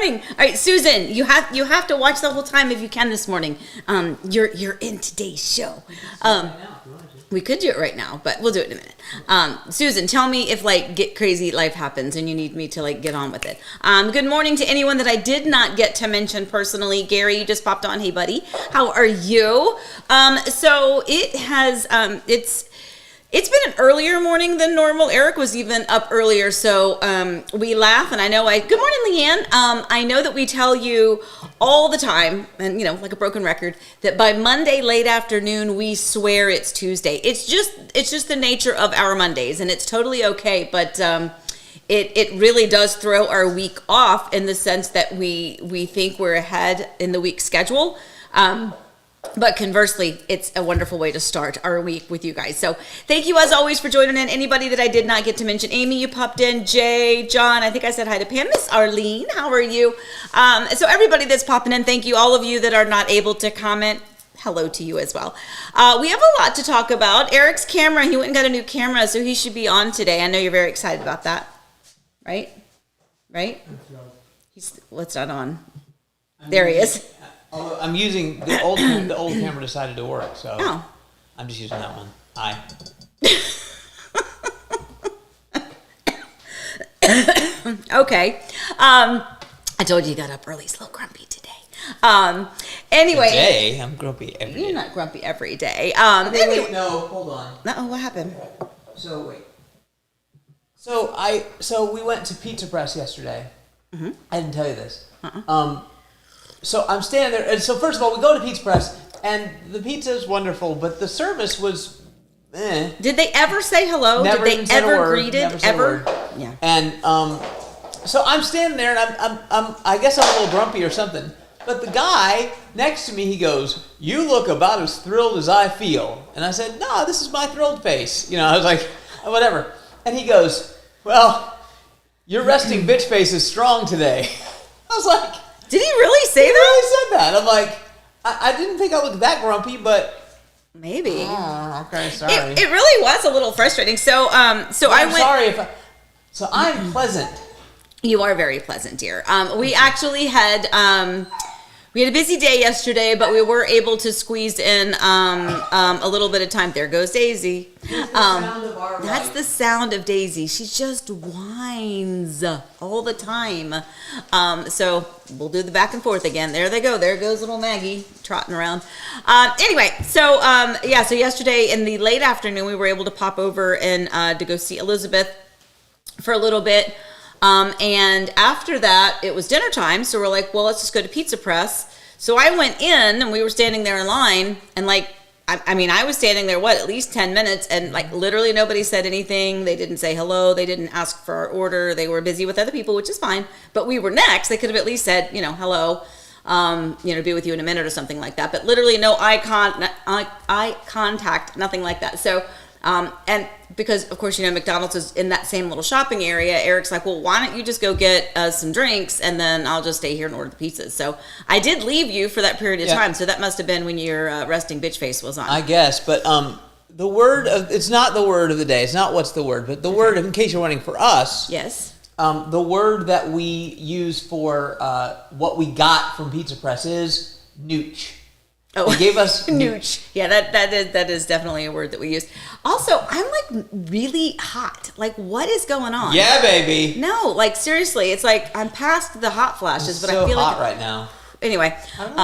morning. All right, Susan, you have to watch the whole time if you can this morning. You're in today's show. We could do it right now, but we'll do it in a minute. Susan, tell me if get crazy life happens and you need me to get on with it. Good morning to anyone that I did not get to mention personally. Gary, you just popped on. Hey, buddy, how are you? So it has it's been an earlier morning than normal. Eric was even up earlier, so we laugh, and I know good morning, Leanne. I know that we tell you all the time, and like a broken record, that by Monday late afternoon we swear it's Tuesday. It's just the nature of our Mondays, and it's totally okay. But it really does throw our week off in the sense that we think we're ahead in the week schedule. But conversely, it's a wonderful way to start our week with you guys. So thank you as always for joining in. Anybody that I did not get to mention, Amy, you popped in, Jay, John, I think I said hi to Pam, Miss Arlene, how are you? So everybody that's popping in, thank you. All of you that are not able to comment, hello to you as well. We have a lot to talk about. Eric's camera, he went and got a new camera, so he should be on today. I know you're very excited about that, right? What's not on? There he is. Although I'm using the old camera decided to work, so I'm just using that one. Okay. I told you got up early. He's a little grumpy today. Anyway. Today? I'm grumpy every day. You're not grumpy every day. Wait, no, hold on. Uh-oh, what happened? So, wait. So we went to Pizza Press yesterday. Mm-hmm. I didn't tell you this. So I'm standing there, and so first of all, we go to Pizza Press, and the pizza is wonderful, but the service was, Did they ever say hello? Never Did they ever greeted? Never said a word. Yeah. And so I'm standing there, and I guess I'm a little grumpy or something. But the guy next to me, he goes, "You look about as thrilled as I feel." And I said, "No, this is my thrilled face." I was like, whatever. And he goes, "Well, your resting bitch face is strong today." I was like, did he really say that? He really said that. I'm like, I didn't think I looked that grumpy, but maybe. Oh, okay, sorry. It really was a little frustrating. So I'm sorry so I'm pleasant. You are very pleasant, dear. We actually had we had a busy day yesterday, but we were able to squeeze in a little bit of time. There goes Daisy. That's the sound of Daisy. She just whines all the time. So we'll do the back and forth again. There they go. There goes little Maggie trotting around. Anyway, so yesterday in the late afternoon, we were able to pop over and to go see Elizabeth for a little bit. And after that, it was dinner time. So we're like, well, let's just go to Pizza Press. So I went in and we were standing there in line and I was standing there, at least 10 minutes and literally nobody said anything. They didn't say hello. They didn't ask for our order. They were busy with other people, which is fine. But we were next. They could have at least said, hello, be with you in a minute or something like that. But literally no eye contact, nothing like that. So, and because of course, McDonald's is in that same little shopping area. Eric's like, well, why don't you just go get some drinks and then I'll just stay here and order the pizzas. So I did leave you for that period of time. So that must have been when your resting bitch face was on. I guess, but the word it's not the word of the day. It's not what's the word, but the word, in case you're wondering, for us. Yes. The word that we use for what we got from Pizza Press is nooch. Oh, they gave us nooch. Yeah, that is definitely a word that we use. Also, I'm really hot. What is going on? Yeah, baby. No, seriously, it's I'm past the hot flashes, but so I feel hot right now. Anyway,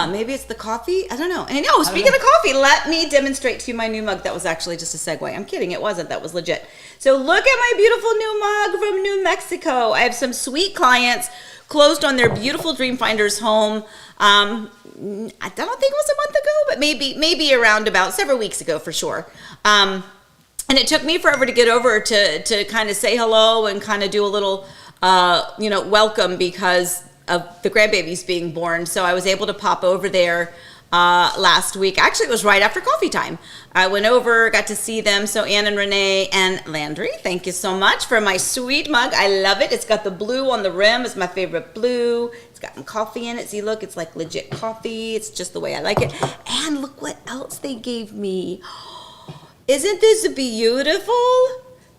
maybe it's the coffee. I don't know. And speaking of coffee, let me demonstrate to you my new mug. That was actually just a segue. I'm kidding. It wasn't. That was legit. So look at my beautiful new mug from New Mexico. I have some sweet clients closed on their beautiful Dreamfinders home. I don't think it was a month ago, but maybe around about several weeks ago for sure. And it took me forever to get over to kind of say hello and kind of do a little, welcome because of the grandbabies being born. So I was able to pop over there last week. Actually, it was right after coffee time. I went over, got to see them. So Ann and Renee and Landry, thank you so much for my sweet mug. I love it. It's got the blue on the rim. It's my favorite blue. It's got some coffee in it. See, look, it's legit coffee. It's just the way I like it. And look what else they gave me. Isn't this beautiful?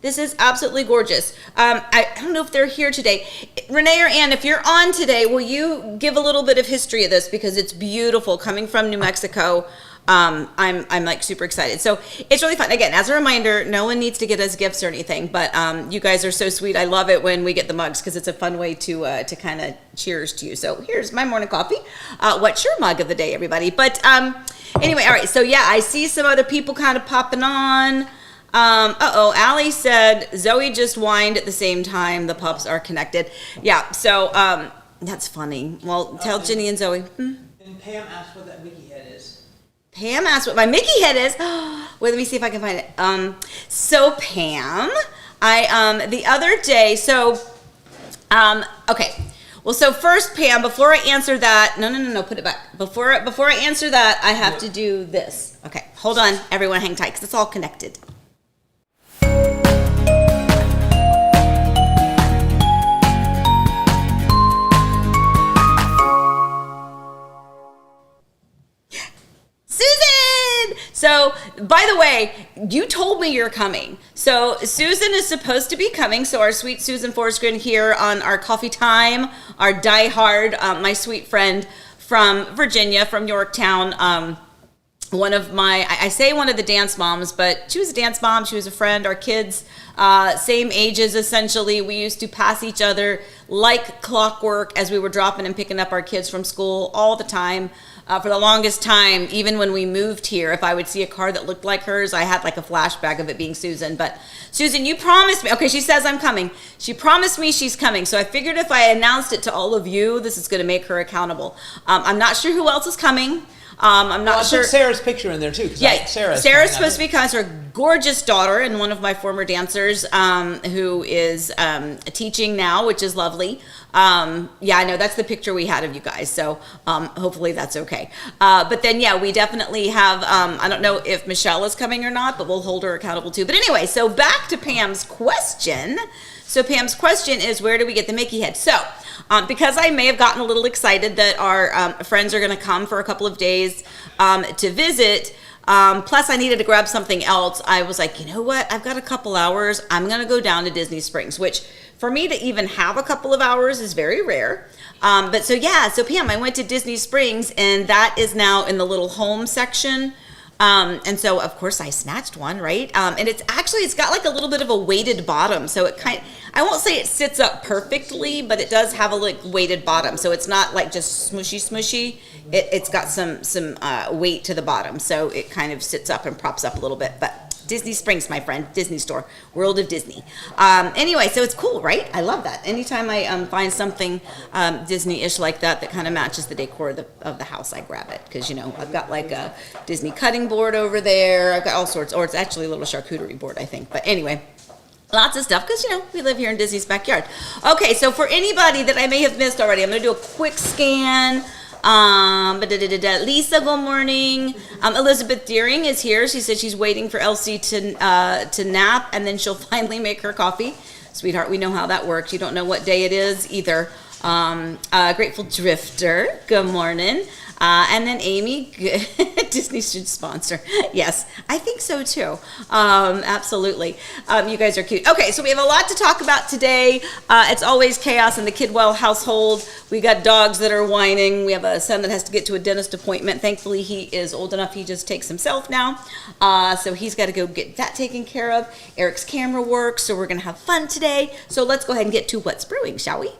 This is absolutely gorgeous. I don't know if they're here today. Renee or Ann, if you're on today, will you give a little bit of history of this, because it's beautiful coming from New Mexico. I'm like super excited. So it's really fun. Again, as a reminder, no one needs to get us gifts or anything, but you guys are so sweet. I love it when we get the mugs, because it's a fun way to kind of cheers to you. So here's my morning coffee. What's your mug of the day, everybody? But anyway, all right. So yeah, I see some other people kind of popping on. Allie said Zoe just whined at the same time. The pups are connected. Yeah. So that's funny. Well, tell Ginny and Zoe. And Pam asked what that Mickey head is. Pam asked what my Mickey head is. Wait, let me see if I can find it. So Pam, I the other day, okay. Well, so first, Pam, before I answer that, no, put it back. Before I answer that, I have to do this. Okay, hold on, everyone, hang tight, because it's all connected. So, by the way, you told me you're coming. So, Susan is supposed to be coming. So, our sweet Susan Forsgren here on our coffee time, our diehard, my sweet friend from Virginia, from Yorktown. One of my, I say one of the dance moms, but she was a dance mom. She was a friend. Our kids, same ages, essentially. We used to pass each other like clockwork as we were dropping and picking up our kids from school all the time. For the longest time, even when we moved here, if I would see a car that looked like hers, I had like a flashback of it being Susan. But Susan, you promised me. Okay, she says I'm coming. She promised me she's coming. So I figured if I announced it to all of you, this is going to make her accountable. I'm not sure who else is coming. I'm not sure. I put Sarah's picture in there too. Yeah, Sarah's supposed to be coming. It's her gorgeous daughter and one of my former dancers, who is teaching now, which is lovely. Yeah, I know that's the picture we had of you guys. So hopefully that's okay. But then, yeah, we definitely have, I don't know if Michelle is coming or not, but we'll hold her accountable too. But anyway, so back to Pam's question. So Pam's question is, where do we get the Mickey head? So because I may have gotten a little excited that our friends are going to come for a couple of days to visit, plus I needed to grab something else, I was like, you know what? I've got a couple hours. I'm going to go down to Disney Springs, which for me to even have a couple of hours is very rare. But so Pam, I went to Disney Springs, and that is now in the little home section. And so of course I snatched one, right? And it's got like a little bit of a weighted bottom. So I won't say it sits up perfectly, but it does have a like weighted bottom. So it's not like just smushy. It's got some weight to the bottom. So it kind of sits up and props up a little bit, but Disney Springs, my friend, Disney store, World of Disney. Anyway, so it's cool, right? I love that. Anytime I find something Disney-ish like that kind of matches the decor of the house, I grab it. Because, I've got like a Disney cutting board over there. I've got all sorts, or it's actually a little charcuterie board, I think. But anyway, lots of stuff because, we live here in Disney's backyard. Okay, so for anybody that I may have missed already, I'm going to do a quick scan. Lisa, good morning. Elizabeth Deering is here. She said she's waiting for Elsie to nap, and then she'll finally make her coffee. Sweetheart, we know how that works. You don't know what day it is either. Grateful Drifter, good morning. And then Amy, Disney should sponsor. Yes, I think so too. Absolutely. You guys are cute. Okay, so we have a lot to talk about today. It's always chaos in the Kidwell household. We got dogs that are whining. We have a son that has to get to a dentist appointment. Thankfully, he is old enough. He just takes himself now. So he's got to go get that taken care of. Eric's camera works, so we're going to have fun today. So let's go ahead and get to what's brewing, shall we?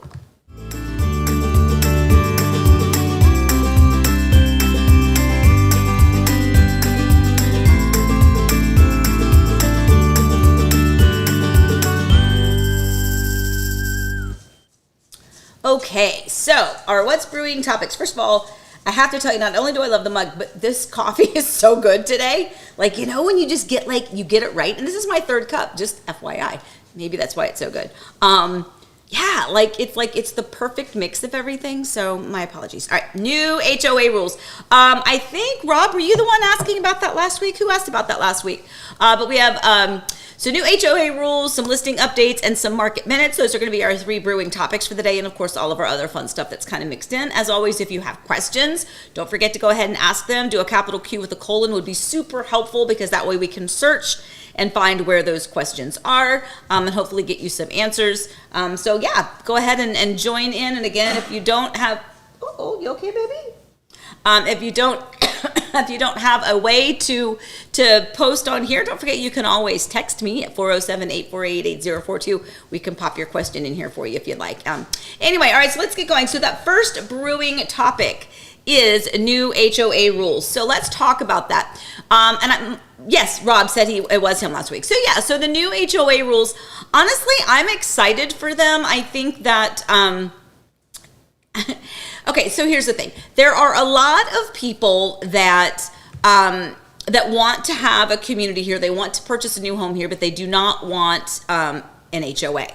Okay, so our what's brewing topics. First of all, I have to tell you, not only do I love the mug, but this coffee is so good today. Like, when you just get you get it right. And this is my third cup, just FYI. Maybe that's why it's so good. Yeah, it's the perfect mix of everything. So my apologies. All right, new HOA rules. I think, Rob, were you the one asking about that last week? Who asked about that last week? But we have so new HOA rules, some listing updates, and some market minutes. Those are going to be our 3 brewing topics for the day, and of course all of our other fun stuff that's kind of mixed in. As always, if you have questions, don't forget to go ahead and ask them. Do a capital Q with a colon would be super helpful, because that way we can search and find where those questions are, and hopefully get you some answers. So yeah, go ahead and join in. And again, if you don't have, oh, you okay, baby? If you don't if you don't have a way to post on here, don't forget you can always text me at 407-848-8042. We can pop your question in here for you if you'd like. Anyway, all right, so let's get going. So that first brewing topic is new HOA rules. So let's talk about that. Yes, Rob said it was him last week. So yeah, so the new HOA rules, honestly, I'm excited for them. I think that okay, so here's the thing. There are a lot of people that that want to have a community here. They want to purchase a new home here, but they do not want an HOA.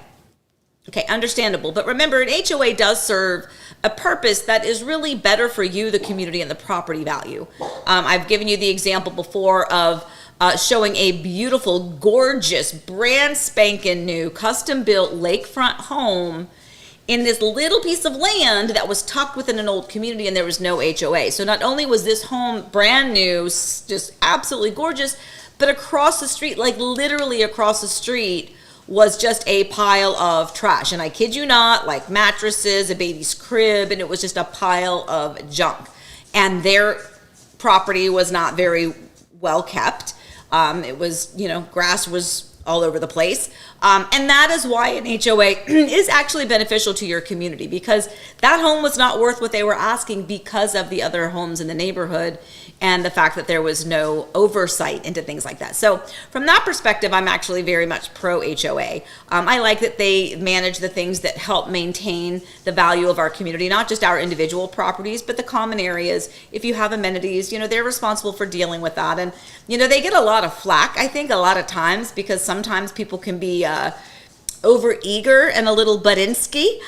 Okay, understandable. But remember, an HOA does serve a purpose that is really better for you, the community, and the property value. I've given you the example before of showing a beautiful, gorgeous, brand spanking new, custom-built lakefront home in this little piece of land that was tucked within an old community, and there was no HOA. So not only was this home brand new, just absolutely gorgeous, but across the street, like literally across the street, was just a pile of trash. And I kid you not, like mattresses, a baby's crib, and it was just a pile of junk. And their property was not very well kept. It was, grass was all over the place. And that is why an HOA is actually beneficial to your community, because that home was not worth what they were asking because of the other homes in the neighborhood and the fact that there was no oversight into things like that. So from that perspective, I'm actually very much pro HOA. I like that they manage the things that help maintain the value of our community, not just our individual properties, but the common areas. If you have amenities, they're responsible for dealing with that. And, they get a lot of flack, I think, a lot of times, because sometimes people can be over eager and a little Budinsky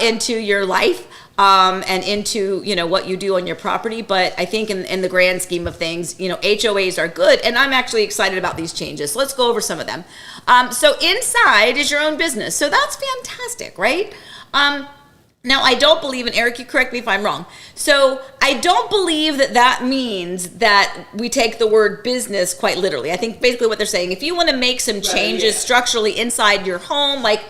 into your life. And into, what you do on your property. But I think in the grand scheme of things, HOAs are good. And I'm actually excited about these changes. So let's go over some of them. So inside is your own business. So that's fantastic, right? Now, I don't believe, and Eric, you correct me if I'm wrong. So I don't believe that means that we take the word business quite literally. I think basically what they're saying, if you want to make some changes structurally inside your home, like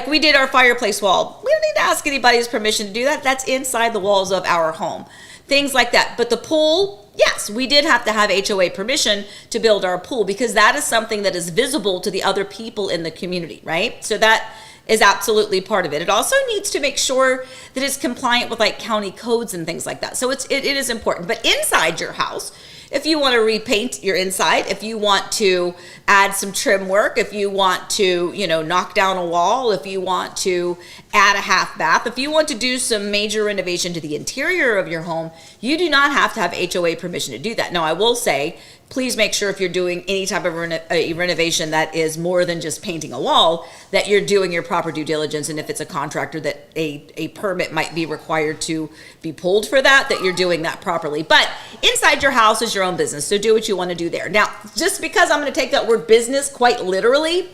we did our fireplace wall, we don't need to ask anybody's permission to do that. That's inside the walls of our home. Things like that. But the pool, yes, we did have to have HOA permission to build our pool, because that is something that is visible to the other people in the community, right? So that is absolutely part of it. It also needs to make sure that it's compliant with like county codes and things like that. So it is important. But inside your house, if you want to repaint your inside, if you want to add some trim work, if you want to, knock down a wall, if you want to add a half bath, if you want to do some major renovation to the interior of your home, you do not have to have HOA permission to do that. Now, I will say, please make sure if you're doing any type of a renovation that is more than just painting a wall, that you're doing your proper due diligence. And if it's a contractor, that a permit might be required to be pulled for that you're doing that properly. But inside your house is your own business, so do what you want to do there. Now, just because I'm going to take that word business quite literally,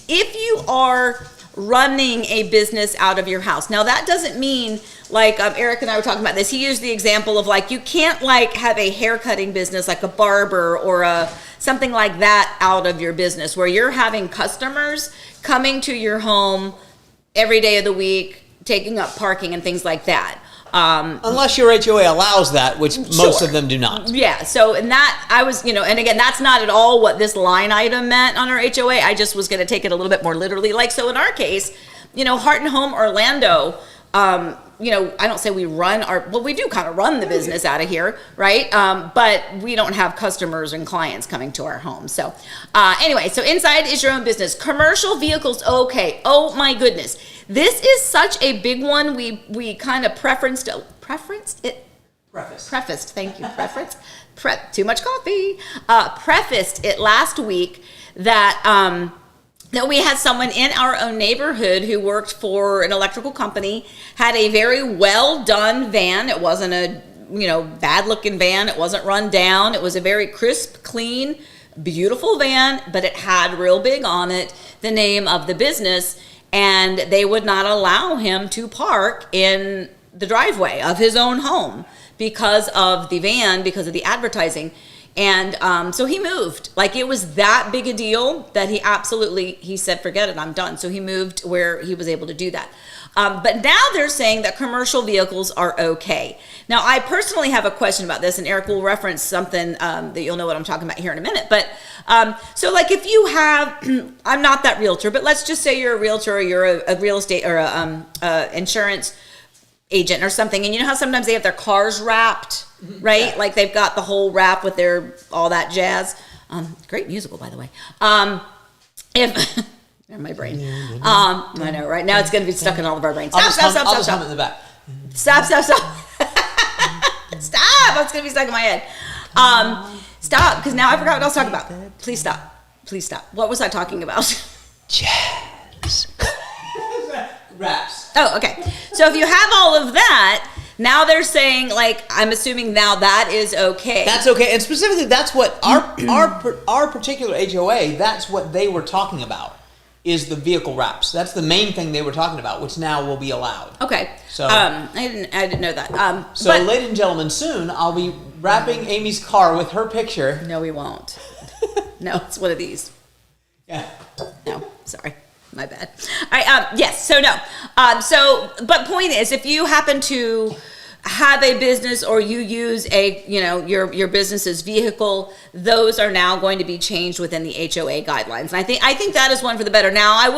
if you are running a business out of your house, now that doesn't mean, like Eric and I were talking about this, he used the example of like, you can't like have a haircutting business like a barber or something like that out of your business, where you're having customers coming to your home every day of the week, taking up parking and things like that. Unless your HOA allows that, which most of them do not. Yeah. So, and that I was, and again, that's not at all what this line item meant on our HOA. I just was going to take it a little bit more literally. Like, so in our case, Heart and Home Orlando, I don't say we we do kind of run the business out of here, right? But we don't have customers and clients coming to our home. So anyway, so inside is your own business. Commercial vehicles, okay. Oh my goodness. This is such a big one. We kind of prefaced it. Too much coffee. Prefaced it last week that we had someone in our own neighborhood who worked for an electrical company, had a very well done van. It wasn't a bad looking van. It wasn't run down. It was a very crisp, clean, beautiful van, but it had real big on it the name of the business. And they would not allow him to park in the driveway of his own home because of the van, because of the advertising. And so he moved. Like, it was that big a deal that he said, forget it, I'm done. So he moved where he was able to do that. But now they're saying that commercial vehicles are okay. Now, I personally have a question about this, and Eric will reference something that you'll know what I'm talking about here in a minute. But so, like, if you have, I'm not that realtor, but let's just say you're a realtor, or you're a real estate or a insurance agent or something, and you know how sometimes they have their cars wrapped, right? Yeah. Like, they've got the whole wrap with their all that jazz. Great musical, by the way. If in my brain. I know, right? Now it's going to be stuck in all of our brains. Stop. In the back. Stop. Stop! It's going to be stuck in my head. Stop, because now I forgot what I was talking about. Please stop. What was I talking about? Jazz. Raps. Oh, okay. So if you have all of that, now they're saying, like, I'm assuming now that is okay. That's okay. And specifically, that's what our particular HOA, that's what they were talking about, is the vehicle wraps. That's the main thing they were talking about, which now will be allowed. Okay. So I didn't know that. So, ladies and gentlemen, soon I'll be wrapping Amy's car with her picture. No, we won't. No, it's one of these. Yeah. No, sorry. My bad. All right. Yes. So no. But point is, if you happen to have a business or you use your business's vehicle, those are now going to be changed within the HOA guidelines. And I think that is one for the better. Now, I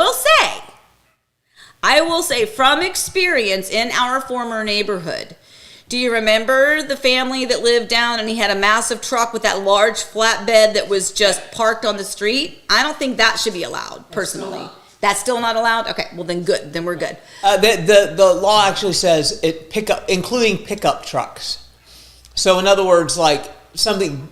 will say from experience in our former neighborhood, do you remember the family that lived down and he had a massive truck with that large flatbed that was just parked on the street? I don't think that should be allowed, personally. That's still not allowed? Okay, well then good. Then we're good. The law actually says including pickup trucks. So in other words, like something,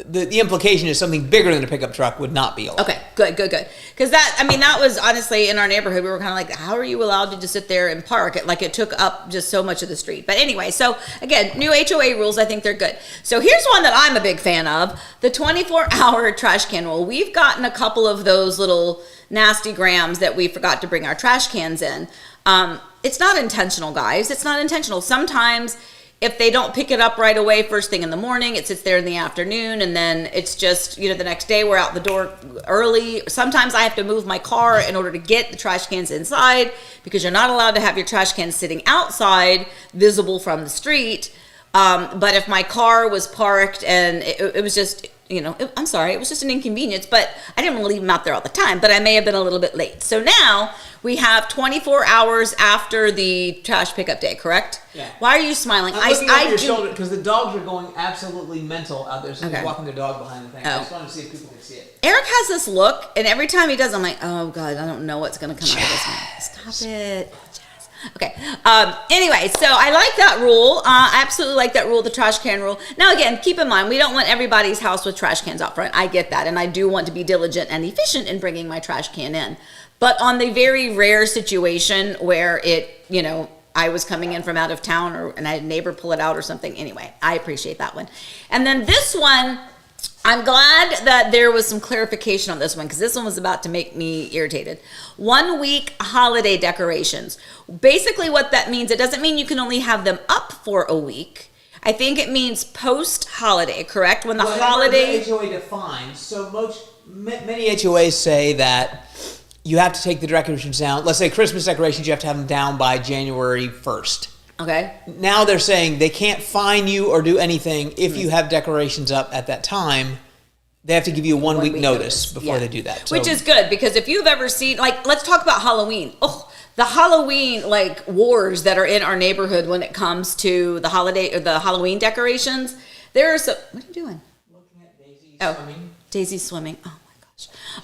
the implication is something bigger than a pickup truck would not be allowed. Okay, good. Because that was honestly in our neighborhood, we were kind of like, how are you allowed to just sit there and park? Like, it took up just so much of the street. But anyway, so again, new HOA rules, I think they're good. So here's one that I'm a big fan of, the 24-hour trash can rule. We've gotten a couple of those little nasty grams that we forgot to bring our trash cans in. It's not intentional, guys. It's not intentional. Sometimes if they don't pick it up right away first thing in the morning, it sits there in the afternoon, and then it's just, the next day we're out the door early. Sometimes I have to move my car in order to get the trash cans inside, because you're not allowed to have your trash cans sitting outside visible from the street. But if my car was parked and it was just, I'm sorry, it was just an inconvenience, but I didn't want to leave them out there all the time, but I may have been a little bit late. So now we have 24 hours after the trash pickup day, correct? Yeah. Why are you smiling? I'm looking over your shoulder because the dogs are going absolutely mental out there. Someone's walking their dog behind the thing. I just wanted to see if people can see it. Eric has this look, and every time he does, I'm like, oh God, I don't know what's going to come out of this one. Stop it. Okay. Anyway, so I like that rule. I absolutely like that rule, the trash can rule. Now, again, keep in mind, we don't want everybody's house with trash cans out front. I get that. And I do want to be diligent and efficient in bringing my trash can in. But on the very rare situation where I was coming in from out of town and I had a neighbor pull it out or something. Anyway, I appreciate that one. And then this one, I'm glad that there was some clarification on this one, because this one was about to make me irritated. 1 week holiday decorations. Basically what that means, it doesn't mean you can only have them up for a week. I think it means post-holiday, correct? When the holiday... The HOA defines. So many HOAs say that you have to take the decorations down. Let's say Christmas decorations, you have to have them down by January 1st. Okay. Now they're saying they can't fine you or do anything if you have decorations up at that time. They have to give you a 1 week notice before they do that. So, which is good, because if you've ever seen, let's talk about Halloween. Oh, the Halloween wars that are in our neighborhood when it comes to the holiday or the Halloween decorations. There are some. What are you doing? Looking at Daisy swimming. Daisy's swimming. Oh.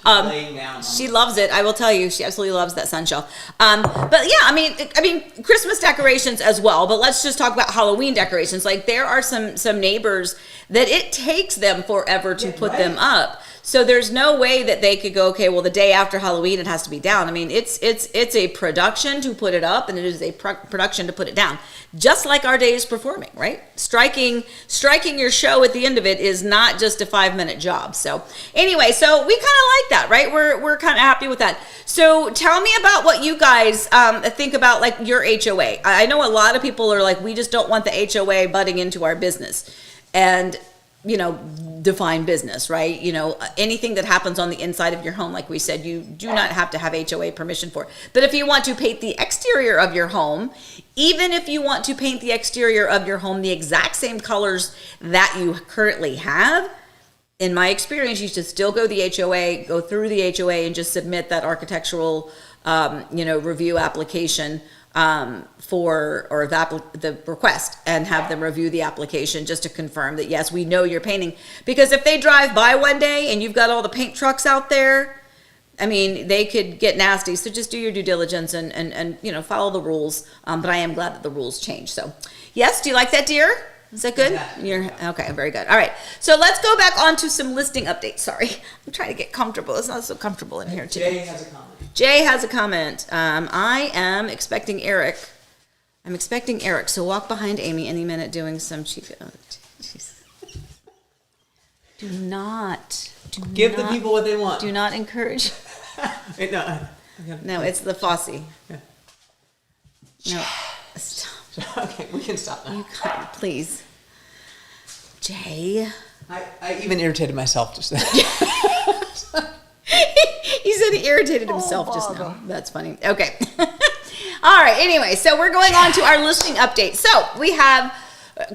Laying down. She loves it. I will tell you, she absolutely loves that sunshell. But yeah, I mean, Christmas decorations as well. But let's just talk about Halloween decorations. Like, there are some neighbors that it takes them forever to put them up. So there's no way that they could go, okay, well, the day after Halloween, it has to be down. I mean, it's a production to put it up, and it is a production to put it down. Just like our day is performing, right? Striking your show at the end of it is not just a 5-minute job. So anyway, so we kind of like that, right? We're kind of happy with that. So tell me about what you guys think about your HOA. I know a lot of people are like, we just don't want the HOA butting into our business. And define business, right? Anything that happens on the inside of your home, like we said, you do not have to have HOA permission for. But if you want to paint the exterior of your home, even if you want to paint the exterior of your home the exact same colors that you currently have, in my experience, you should still go through the HOA and just submit that architectural, review application the request, and have them review the application just to confirm that, yes, we know you're painting. Because if they drive by one day and you've got all the paint trucks out there, I mean, they could get nasty. So just do your due diligence and follow the rules. But I am glad that the rules changed. So yes, do you like that, dear? Is that good? You're okay. Very good. All right. So let's go back on to some listing updates. Sorry, I'm trying to get comfortable. It's not so comfortable in here today. Jay has a comment. I am expecting Eric. So walk behind Amy any minute doing some cheap. Oh, do not give the people what they want. Do not encourage. Wait, no, it's the Fosse. Yeah. No, stop. Okay, we can stop now. You can't, please. Jay. I even irritated myself just then. He said he irritated himself just now. That's funny. Okay. All right. Anyway, so we're going on to our listing update. So we have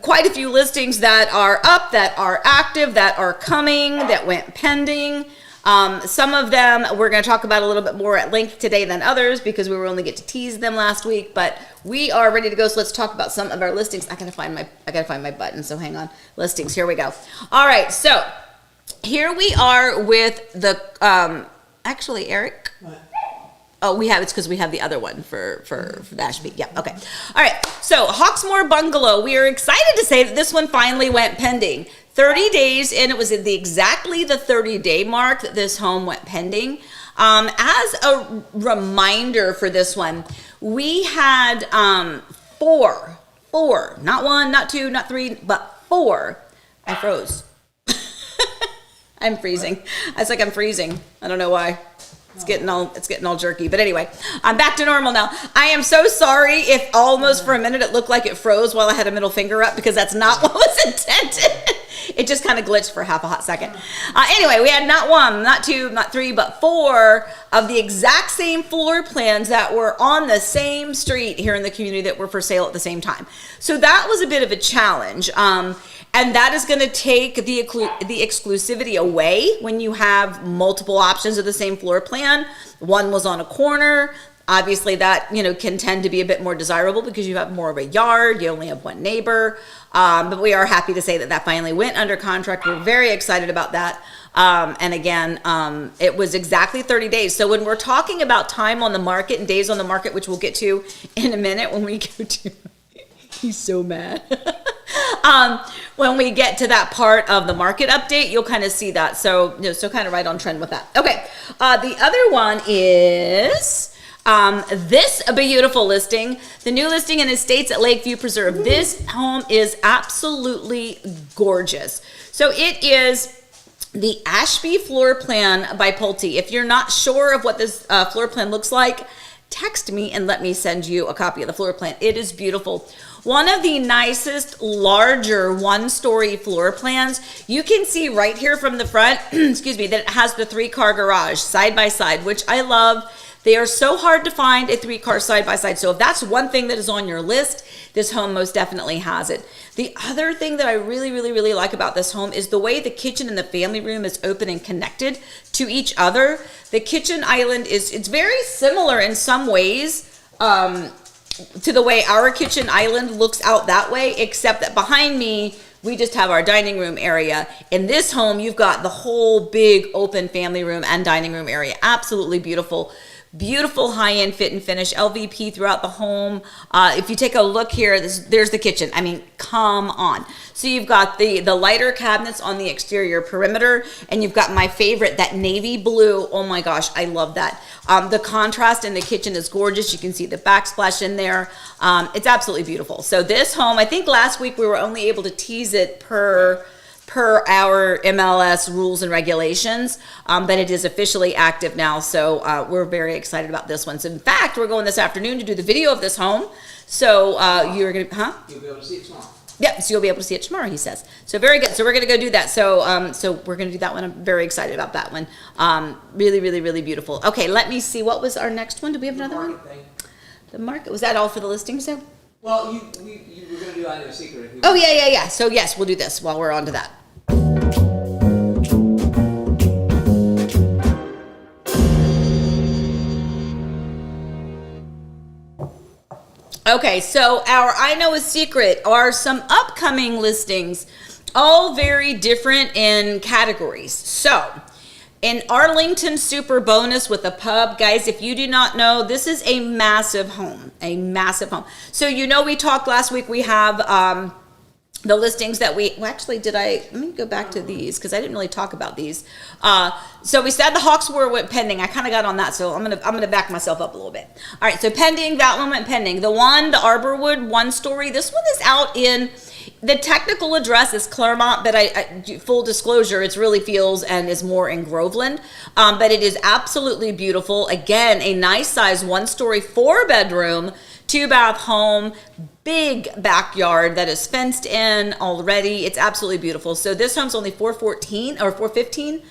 quite a few listings that are up, that are active, that are coming, that went pending. Some of them we're going to talk about a little bit more at length today than others because we were only get to tease them last week, but we are ready to go. So let's talk about some of our listings. I gotta find my button. So hang on. Listings. Here we go. All right. So here we are with the, actually, Eric. What? Oh, it's because we have the other one for the Ashby. Yeah, okay. All right, so Hawksmoor Bungalow. We are excited to say that this one finally went pending. 30 days, and it was at exactly the 30-day mark that this home went pending. As a reminder for this one, we had four, not one, not two, not three, but four. I froze. I'm freezing. It's like I'm freezing. I don't know why. It's getting all jerky. But anyway, I'm back to normal now. I am so sorry if almost for a minute it looked like it froze while I had a middle finger up, because that's not what was intended. It just kind of glitched for half a hot second. Anyway, we had not one, not two, not three, but four of the exact same floor plans that were on the same street here in the community that were for sale at the same time. So that was a bit of a challenge. And that is going to take the exclusivity away when you have multiple options of the same floor plan. One was on a corner. Obviously, that can tend to be a bit more desirable because you have more of a yard. You only have one neighbor. But we are happy to say that finally went under contract. We're very excited about that. And again, it was exactly 30 days. So when we're talking about time on the market and days on the market, which we'll get to in a minute when we go to... He's so mad. When we get to that part of the market update, you'll kind of see that. So, so kind of right on trend with that. Okay. The other one is this beautiful listing, the new listing in Estates at Lakeview Preserve. This home is absolutely gorgeous. So it is the Ashby floor plan by Pulte. If you're not sure of what this floor plan looks like, text me and let me send you a copy of the floor plan. It is beautiful. One of the nicest, larger one-story floor plans. You can see right here from the front, excuse me, that it has the 3-car garage side by side, which I love. They are so hard to find a 3-car side by side. So if that's one thing that is on your list, this home most definitely has it. The other thing that I really, really, really like about this home is the way the kitchen and the family room is open and connected to each other. The kitchen island it's very similar in some ways, to the way our kitchen island looks out that way, except that behind me, we just have our dining room area. In this home, you've got the whole big open family room and dining room area. Absolutely beautiful. Beautiful high-end fit and finish, LVP throughout the home. If you take a look here, there's the kitchen. I mean, come on. So you've got the lighter cabinets on the exterior perimeter, and you've got my favorite, that navy blue. Oh my gosh, I love that. The contrast in the kitchen is gorgeous. You can see the backsplash in there. It's absolutely beautiful. So this home, I think last week we were only able to tease it per our MLS rules and regulations, but it is officially active now. So we're very excited about this one. So in fact, we're going this afternoon to do the video of this home. So you're going to, You'll be able to see it tomorrow. Yep, so you'll be able to see it tomorrow, he says. So very good. So we're going to go do that. So we're going to do that one. I'm very excited about that one. Really, really, really beautiful. Okay, let me see. What was our next one? Do we have another one? The market. Was that all for the listings, though? Well, you were going to do I Know a Secret. Oh, yeah. So yes, we'll do this while we're on to that. Okay, so our I Know a Secret are some upcoming listings, all very different in categories. So, in Arlington Super Bonus with a pub, guys, if you do not know, this is a massive home, So, we talked last week, we have the listings that let me go back to these because I didn't really talk about these. So we said the Hawks went pending. I kind of got on that, so I'm gonna back myself up a little bit. All right, so pending, that one went pending. The Arborwood 1-story, this one is out in, the technical address is Claremont, but I full disclosure, it really feels and is more in Groveland. But it is absolutely beautiful. Again, a nice size 1-story, 4-bedroom, 2-bath home, big backyard that is fenced in already. It's absolutely beautiful. So this home's only $415. Is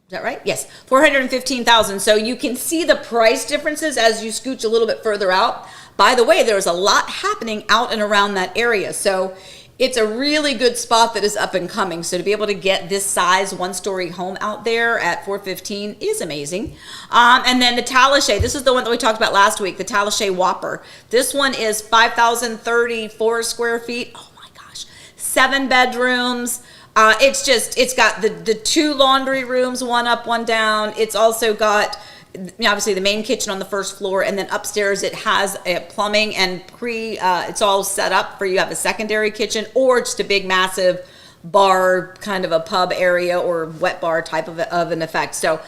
that right? Yes, $415,000. So you can see the price differences as you scooch a little bit further out. By the way, there's a lot happening out and around that area. So it's a really good spot that is up and coming. So to be able to get this size 1-story home out there at $415 is amazing. And then the Talashay, this is the one that we talked about last week, the Talashay Whopper. This one is 5,034 square feet. Oh my gosh, 7 bedrooms. It's got the 2 laundry rooms, 1 up, 1 down. It's also got obviously the main kitchen on the first floor, and then upstairs it has a plumbing and it's all set up for you have a secondary kitchen or just a big massive bar, kind of a pub area or wet bar type of an effect. So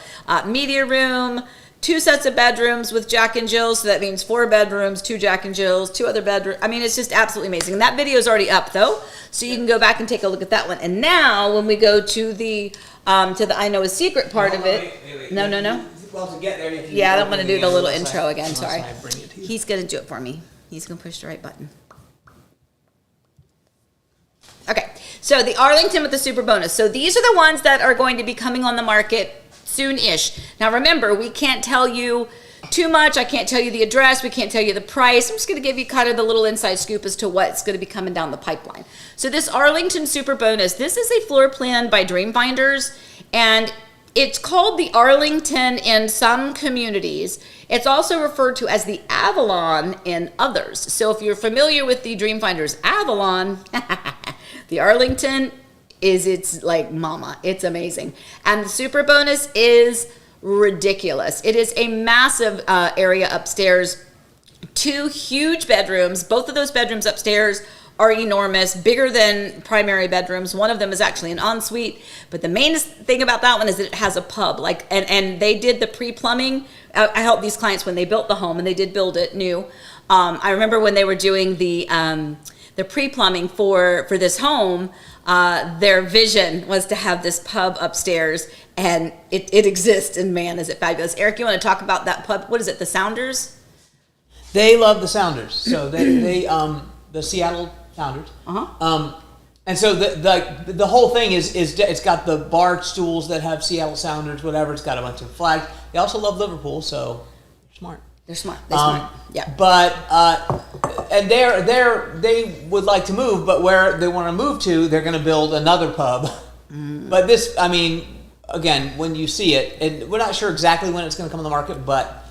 media room, 2 sets of bedrooms with Jack and Jill, so that means 4 bedrooms, 2 Jack and Jills, 2 other bedrooms. I mean, it's just absolutely amazing. And that video is already up though, so you can go back and take a look at that one. And now when we go to the I Know a Secret part of it, wait. No. Well, to get there, Yeah, I don't want to do the little intro again. Unless Sorry. I bring it to you. He's going to do it for me. He's going to push the right button. Okay, so the Arlington with the super bonus. So these are the ones that are going to be coming on the market soon-ish. Now remember, we can't tell you too much. I can't tell you the address. We can't tell you the price. I'm just going to give you kind of the little inside scoop as to what's going to be coming down the pipeline. So this Arlington super bonus, this is a floor plan by Dreamfinders, and it's called the Arlington in some communities. It's also referred to as the Avalon in others. So if you're familiar with the Dreamfinders Avalon, the Arlington is its like mama. It's amazing. And the super bonus is ridiculous. It is a massive area upstairs, 2 huge bedrooms. Both of those bedrooms upstairs are enormous, bigger than primary bedrooms. One of them is actually an ensuite, but the main thing about that one is that it has a pub. And they did the pre-plumbing. I helped these clients when they built the home, and they did build it new. I remember when they were doing the pre-plumbing for this home, their vision was to have this pub upstairs, and it exists, and man, is it fabulous. Eric, you want to talk about that pub? What is it, the Sounders? They love the Sounders. So they the Seattle Sounders. And so the whole thing is it's got the bar stools that have Seattle Sounders, whatever. It's got a bunch of flags. They also love Liverpool, so they're smart. They're smart. They're smart. Yeah. But and they would like to move, but where they want to move to, they're going to build another pub. But this, I mean, again, when you see it, and we're not sure exactly when it's going to come on the market, but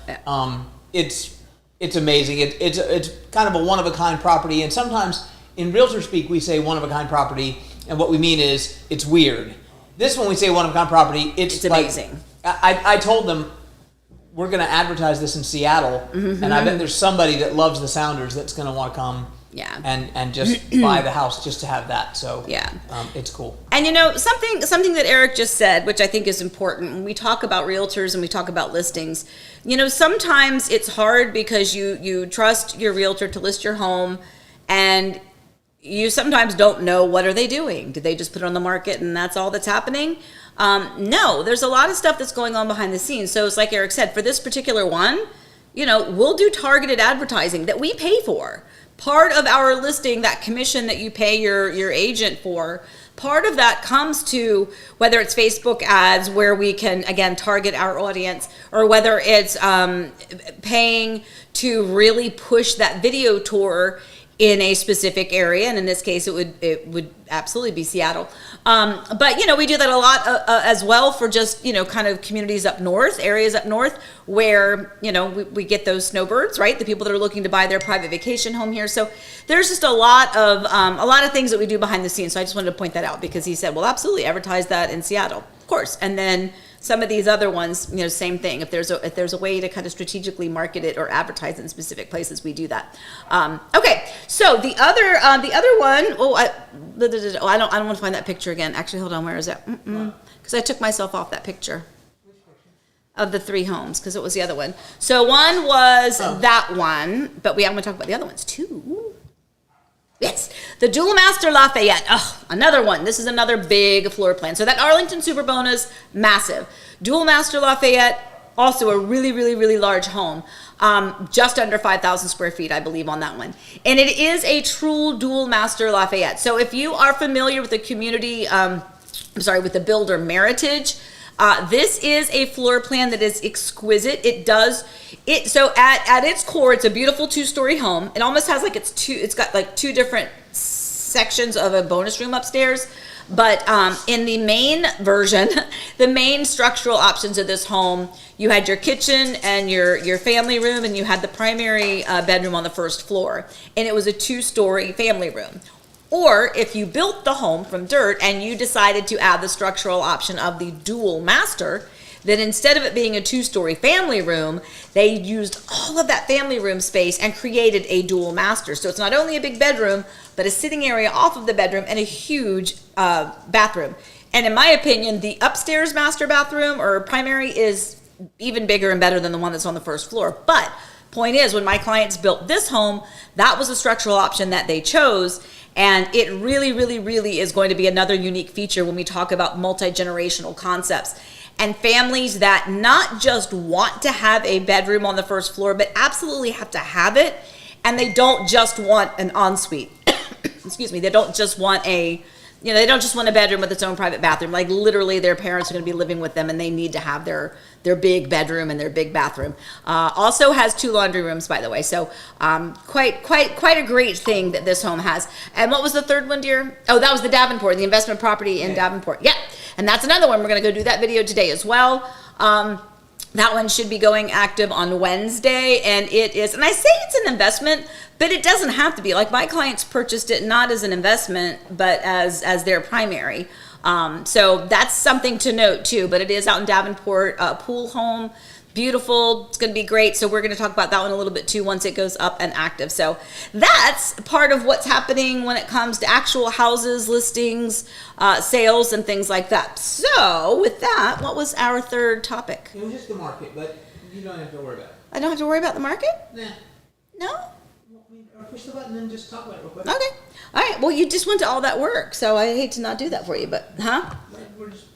it's amazing. It's kind of a one-of-a-kind property, and sometimes in realtor speak we say one-of-a-kind property, and what we mean is it's weird. This one we say one-of-a-kind property, it's like, amazing. I told them we're going to advertise this in Seattle, and I bet there's somebody that loves the Sounders that's going to want to come and just buy the house just to have that. So it's cool. And something that Eric just said, which I think is important, when we talk about realtors and we talk about listings, sometimes it's hard because you trust your realtor to list your home, and you sometimes don't know what are they doing. Did they just put it on the market and that's all that's happening? No, there's a lot of stuff that's going on behind the scenes. So it's like Eric said, for this particular one, we'll do targeted advertising that we pay for. part of our listing, that commission that you pay your agent for, part of that comes to whether it's Facebook ads where we can, again, target our audience, or whether it's paying to really push that video tour in a specific area, and in this case it would absolutely be Seattle, but we do that a lot as well for just kind of communities up north, areas up north where we get those snowbirds, right, the people that are looking to buy their private vacation home here. So there's just a lot of things that we do behind the scenes. So I just wanted to point that out, because he said, well, absolutely advertise that in Seattle, of course. And then some of these other ones, same thing. If there's a way to kind of strategically market it or advertise in specific places, we do that. Okay, so the other one, I don't want to find that picture again. Actually, hold on, where is it? Because I took myself off that picture of the 3 homes, because it was the other one. So one was that one, but I'm going to talk about the other ones too. Yes, the Dual Master Lafayette. Oh, another one. This is another big floor plan. So that Arlington Super Bonus, massive. Dual Master Lafayette, also a really, really, really large home. Just under 5,000 square feet, I believe, on that one. And it is a true Dual Master Lafayette. So if you are familiar with the community, with the builder Meritage, this is a floor plan that is exquisite. So at its core, it's a beautiful 2-story home. It almost has it's got like 2 different sections of a bonus room upstairs. But in the main version, the main structural options of this home, you had your kitchen and your family room, and you had the primary bedroom on the first floor. And it was a 2-story family room. Or if you built the home from dirt and you decided to add the structural option of the Dual Master, then instead of it being a 2-story family room, they used all of that family room space and created a Dual Master. So it's not only a big bedroom, but a sitting area off of the bedroom and a huge bathroom. And in my opinion, the upstairs master bathroom or primary is even bigger and better than the one that's on the first floor. But point is, when my clients built this home, that was a structural option that they chose. And it really, really, really is going to be another unique feature when we talk about multi-generational concepts and families that not just want to have a bedroom on the first floor, but absolutely have to have it. And they don't just want an ensuite. Excuse me. They don't just want they don't just want a bedroom with its own private bathroom. Like literally their parents are going to be living with them and they need to have their big bedroom and their big bathroom. Also has 2 laundry rooms, by the way. So quite a great thing that this home has. And what was the third one, dear? Oh, that was the Davenport, the investment property in Davenport. Yeah. And that's another one. We're going to go do that video today as well. That one should be going active on Wednesday, and it is, and I say it's an investment, but it doesn't have to be. Like my clients purchased it not as an investment, but as their primary. So that's something to note too, but it is out in Davenport, pool home, beautiful. It's going to be great. So we're going to talk about that one a little bit too once it goes up and active. So that's part of what's happening when it comes to actual houses, listings, sales, and things like that. So with that, what was our third topic? It was just the market, but you don't have to worry about it. I don't have to worry about the market? Nah. No? Or push the button and just talk about it real quick. Okay. All right. Well, you just went to all that work, so I hate to not do that for you, but, We're just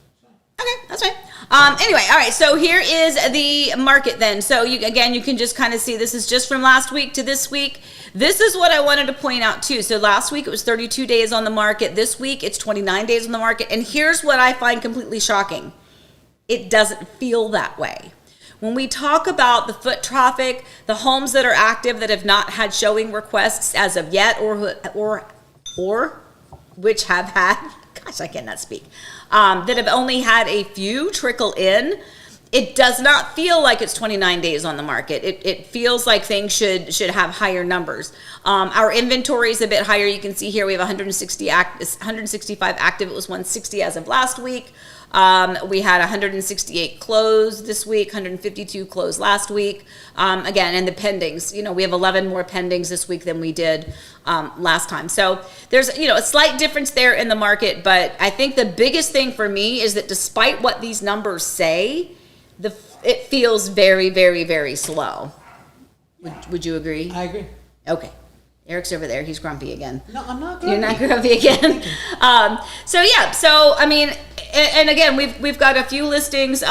Okay, that's fine. Anyway, all right, so here is the market then. So you can just kind of see this is just from last week to this week. This is what I wanted to point out too. So last week it was 32 days on the market. This week it's 29 days on the market. And here's what I find completely shocking. It doesn't feel that way. When we talk about the foot traffic, the homes that are active that have not had showing requests as of yet or which have had, gosh, I cannot speak, that have only had a few trickle in, it does not feel like it's 29 days on the market. It feels like things should have higher numbers. Our inventory is a bit higher. You can see here we have 165 active. It was 160 as of last week. We had 168 closed this week, 152 closed last week. Again, and the pendings, we have 11 more pendings this week than we did last time. So there's, a slight difference there in the market, but I think the biggest thing for me is that despite what these numbers say, it feels very, very, very slow. Would you agree? I agree. Okay. Eric's over there. He's grumpy again. No, I'm not grumpy. You're not grumpy again. So I mean, and again, we've got a few listings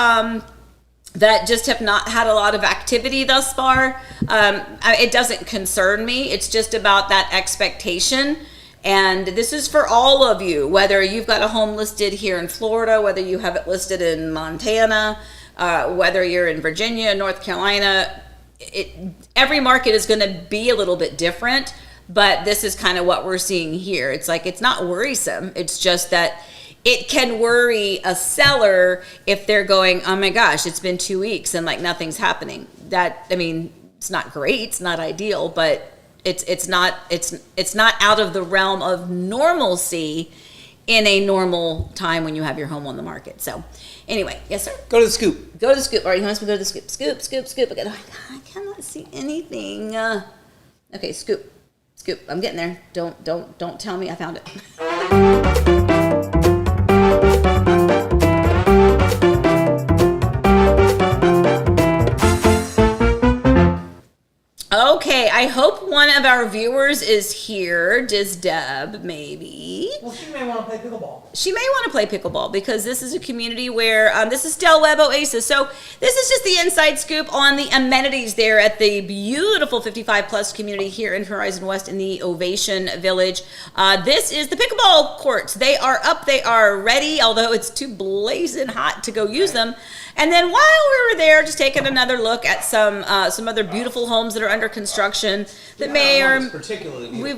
that just have not had a lot of activity thus far. It doesn't concern me. It's just about that expectation. And this is for all of you, whether you've got a home listed here in Florida, whether you have it listed in Montana, whether you're in Virginia, North Carolina. Every market is going to be a little bit different, but this is kind of what we're seeing here. It's like, it's not worrisome. It's just that it can worry a seller if they're going, oh my gosh, it's been 2 weeks and like nothing's happening. It's not great, it's not ideal, but it's not out of the realm of normalcy in a normal time when you have your home on the market. So anyway, yes sir. Go to the scoop. Go to the scoop. All right, he wants me to go to the scoop. Scoop. I cannot see anything. Okay, scoop. I'm getting there. Don't tell me I found it. Okay, I hope one of our viewers is here. Does Deb, maybe? Well, she may want to play pickleball. She may want to play pickleball because this is a community where, this is Del Webb Oasis. So this is just the inside scoop on the amenities there at the beautiful 55 plus community here in Horizon West in the Ovation Village. This is the pickleball courts. They are up, they are ready, although it's too blazing hot to go use them. And then while we were there, just taking another look at some other beautiful homes that are under construction that may or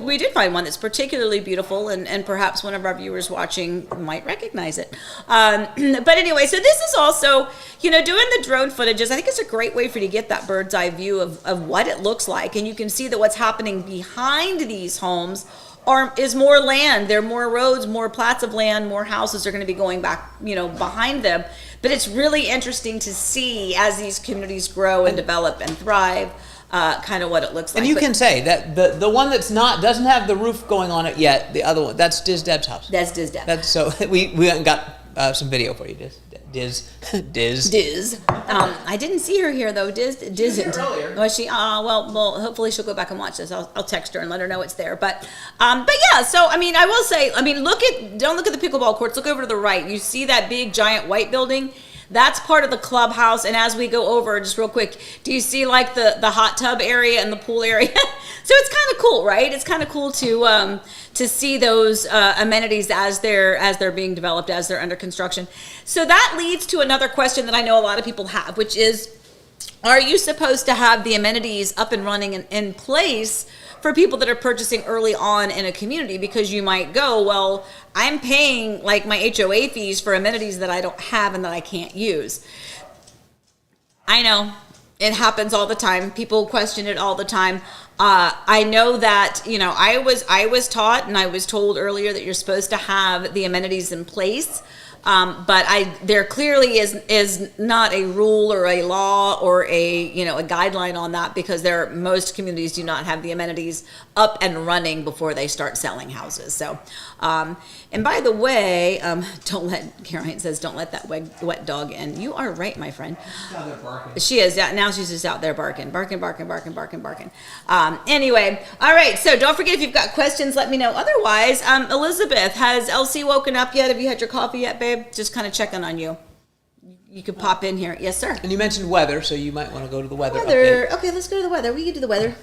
we did find one that's particularly beautiful, and perhaps one of our viewers watching might recognize it. But anyway, so this is also, doing the drone footages. I think it's a great way for you to get that bird's eye view of what it looks like, and you can see that what's happening behind these homes is more land. There are more roads, more plats of land, more houses are going to be going back, behind them. But it's really interesting to see as these communities grow and develop and thrive, kind of what it looks like. And you can say that the one that's doesn't have the roof going on it yet. The other one, that's Diz Deb's house. That's Diz Deb. So we got some video for you, Diz. I didn't see her here though. Diz earlier. Was she? Well, hopefully she'll go back and watch this. I'll text her and let her know it's there. But yeah. So I will say, don't look at the pickleball courts. Look over to the right. You see that big giant white building? That's part of the clubhouse. And as we go over, just real quick, do you see like the hot tub area and the pool area? So it's kind of cool, right? It's kind of cool to see those amenities as they're being developed, as they're under construction. So that leads to another question that I know a lot of people have, which is, are you supposed to have the amenities up and running in place for people that are purchasing early on in a community? Because you might go, well, I'm paying like my HOA fees for amenities that I don't have and that I can't use. I know it happens all the time. People question it all the time. I know that, I was taught and I was told earlier that you're supposed to have the amenities in place. But there clearly is not a rule or a law or a guideline on that, because most communities do not have the amenities up and running before they start selling houses. So, and by the way, Caroline says, don't let that wet dog in. You are right, my friend. She's out there barking. She is. Now she's just out there barking. Anyway, all right. So don't forget, if you've got questions, let me know. Otherwise, Elizabeth, has Elsie woken up yet? Have you had your coffee yet, babe? Just kind of checking on you. You could pop in here. Yes, sir. And you mentioned weather, so you might want to go to the weather. Update. Okay, let's go to the weather. We can do the weather.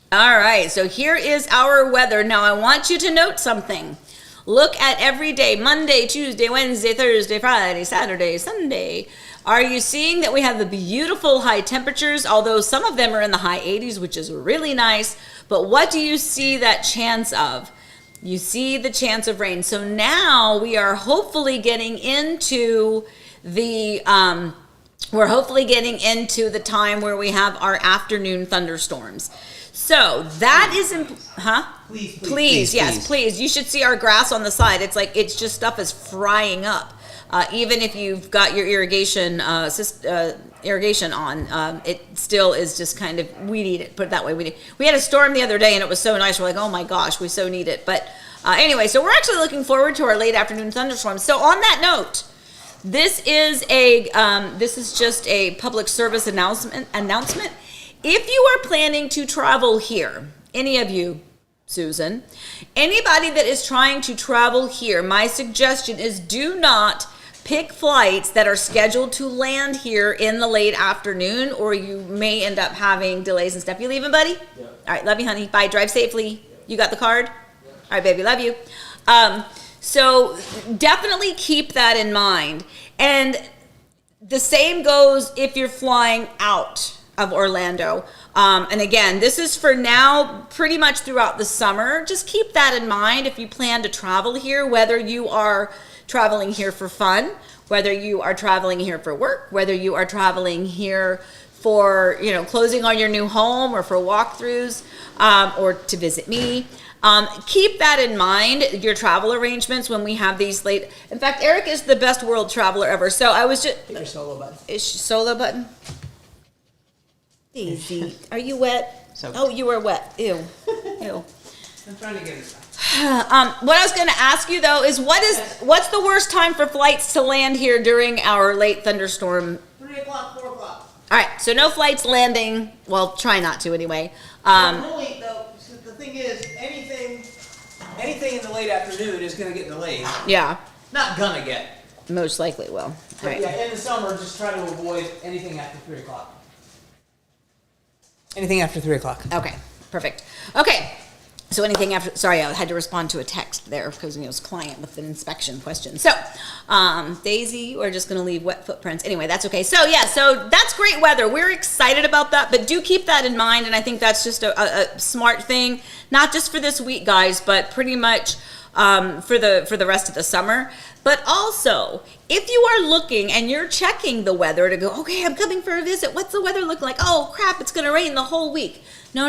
All right, so here is our weather. Now, I want you to note something. Look at every day, Monday, Tuesday, Wednesday, Thursday, Friday, Saturday, Sunday. Are you seeing that we have the beautiful high temperatures, although some of them are in the high 80s, which is really nice. But what do you see that chance of? You see the chance of rain. So now we are hopefully getting into the time where we have our afternoon thunderstorms. So that is, Please. You should see our grass on the side. It's just stuff is frying up. Even if you've got your irrigation on, it still is just kind of, we need it, put it that way. We had a storm the other day and it was so nice. We're like, oh my gosh, we so need it. But anyway, so we're actually looking forward to our late afternoon thunderstorms. So on that note, this is just a public service announcement. If you are planning to travel here, any of you, Susan. Anybody that is trying to travel here, my suggestion is do not pick flights that are scheduled to land here in the late afternoon, or you may end up having delays and stuff. You leaving, buddy? Yeah. All right, love you, honey. Bye. Drive safely. Yeah. You got the card? Yeah. All right, baby, love you. So definitely keep that in mind. And the same goes if you're flying out of Orlando. And again, this is for now, pretty much throughout the summer. Just keep that in mind if you plan to travel here, whether you are traveling here for fun, whether you are traveling here for work, whether you are traveling here for, closing on your new home or for walkthroughs, or to visit me. Keep that in mind, your travel arrangements when we have these late. In fact, Eric is the best world traveler ever. So I was just. Hit your solo button. Is she solo button? Daisy, are you wet? So- Oh, you are wet. Ew. Ew. I'm trying to get it. What I was going to ask you though is what's the worst time for flights to land here during our late thunderstorm? 3 o'clock, 4 o'clock. All right, so no flights landing. Well, try not to anyway. Only, though, the thing is, anything in the late afternoon is going to get delayed. Yeah, Not gonna get. most likely will. All But right. yeah, in the summer, just try to avoid anything after 3 o'clock. Anything after 3 o'clock. Okay, perfect. Okay, so anything after, sorry, I had to respond to a text there because it was client with an inspection question. So, Daisy, we're just going to leave wet footprints. Anyway, that's okay. So, yeah, so that's great weather. We're excited about that, but do keep that in mind, and I think that's just a smart thing, not just for this week, guys, but pretty much for the rest of the summer. But also, if you are looking and you're checking the weather to go, okay, I'm coming for a visit. What's the weather look like? Oh, crap, it's going to rain the whole week. No.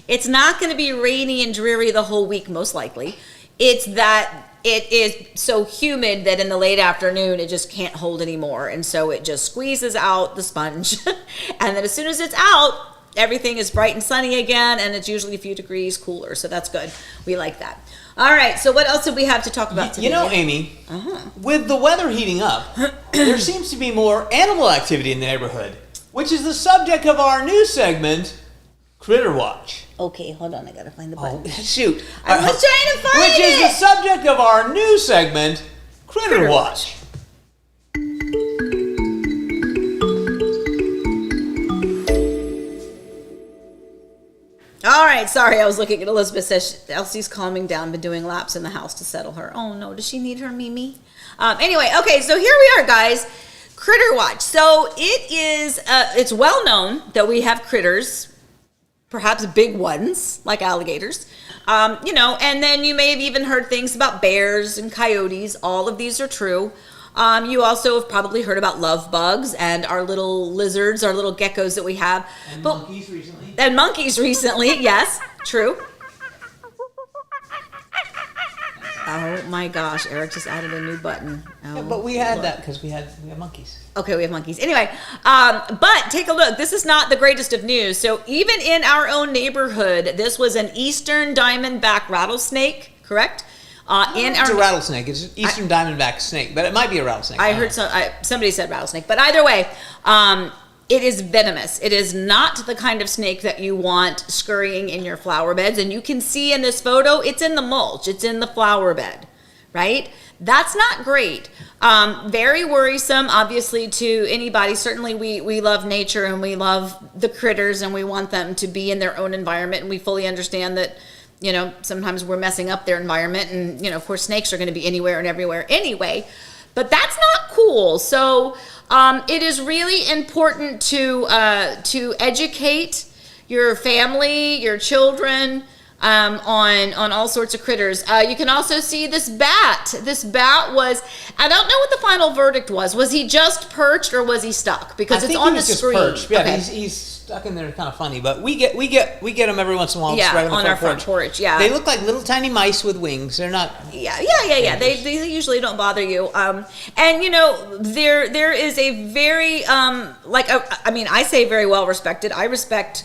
It's not going to be rainy and dreary the whole week, most likely. It's that it is so humid that in the late afternoon, it just can't hold anymore. And so it just squeezes out the sponge. And then as soon as it's out, everything is bright and sunny again. And it's usually a few degrees cooler. So that's good. We like that. All right, so what else do we have to talk about today? Amy, with the weather heating up, there seems to be more animal activity in the neighborhood, which is the subject of our new segment, Critter Watch. Okay, hold on, I gotta find the button. Oh, shoot. I was trying to find Which is the subject of our new segment, Critter Watch. All right, sorry, I was looking at Elizabeth says Elsie's calming down, been doing laps in the house to settle her. Oh no, does she need her Mimi? Anyway, okay, so here we are, guys. Critter Watch. So it is, it's well known that we have critters, perhaps big ones like alligators, and then you may have even heard things about bears and coyotes. All of these are true. You also have probably heard about love bugs and our little lizards, our little geckos that we have. And monkeys recently. And monkeys recently, yes, true. Oh my gosh, Eric just added a new button. Oh, Yeah, but we had that because we have monkeys. okay, we have monkeys. Anyway, but take a look. This is not the greatest of news. So even in our own neighborhood, this was an eastern diamondback rattlesnake, correct? It's a rattlesnake. It's an eastern diamondback snake, but it might be a rattlesnake. I heard somebody said rattlesnake, but either way, it is venomous. It is not the kind of snake that you want scurrying in your flower beds. And you can see in this photo, it's in the mulch. It's in the flower bed, right? That's not great. Very worrisome, obviously, to anybody. Certainly, we love nature and we love the critters and we want them to be in their own environment. And we fully understand that, sometimes we're messing up their environment. And, of course, snakes are going to be anywhere and everywhere anyway. But that's not cool. So it is really important to educate your family, your children, on all sorts of critters. You can also see this bat. This bat was, I don't know what the final verdict was. Was he just perched or was he stuck? Because it's on the screen. Just perched. Yeah, okay. he's stuck in there, kind of funny. But we get them every once in a while. Yeah, right on our front porch. Yeah, they look like little tiny mice with wings. They're not. Yeah. They usually don't bother you. And there is a very I say very well respected. I respect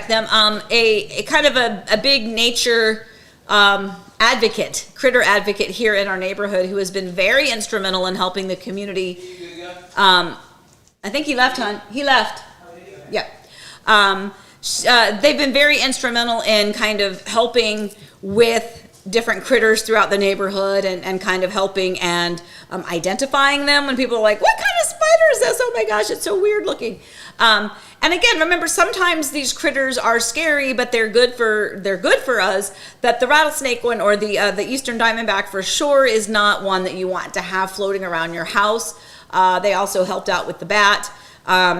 them. A kind of a big nature advocate, critter advocate here in our neighborhood who has been very instrumental in helping the community. I think he left, hon. He left. Yep. they've been very instrumental in kind of helping with different critters throughout the neighborhood and kind of helping and identifying them when people are like, what kind of spider is this? Oh my gosh, it's so weird looking. And again, remember, sometimes these critters are scary, but they're good for us. That the rattlesnake one or the eastern diamondback for sure is not one that you want to have floating around your house. They also helped out with the bat.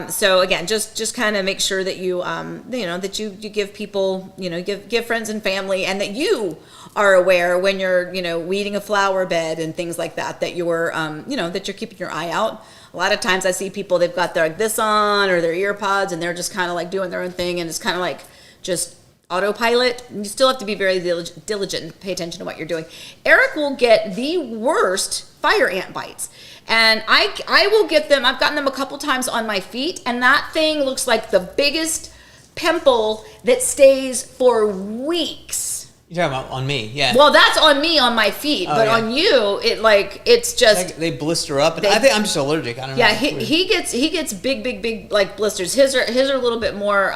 So again, just kind of make sure that you that you give people, give friends and family, and that you are aware when you're, weeding a flower bed and things like that, that you're, that you're keeping your eye out. A lot of times I see people, they've got their this on or their ear pods and they're just kind of like doing their own thing, and it's kind of like just autopilot. You still have to be very diligent and pay attention to what you're doing. Eric will get the worst fire ant bites. And I will get them, I've gotten them a couple times on my feet, and that thing looks like the biggest pimple that stays for weeks. You're talking about on me, yeah. Well, that's on me on my feet, but yeah. On you, it's just they blister up, and I think I'm just allergic. I don't know. Yeah, he gets big like blisters. His are a little bit more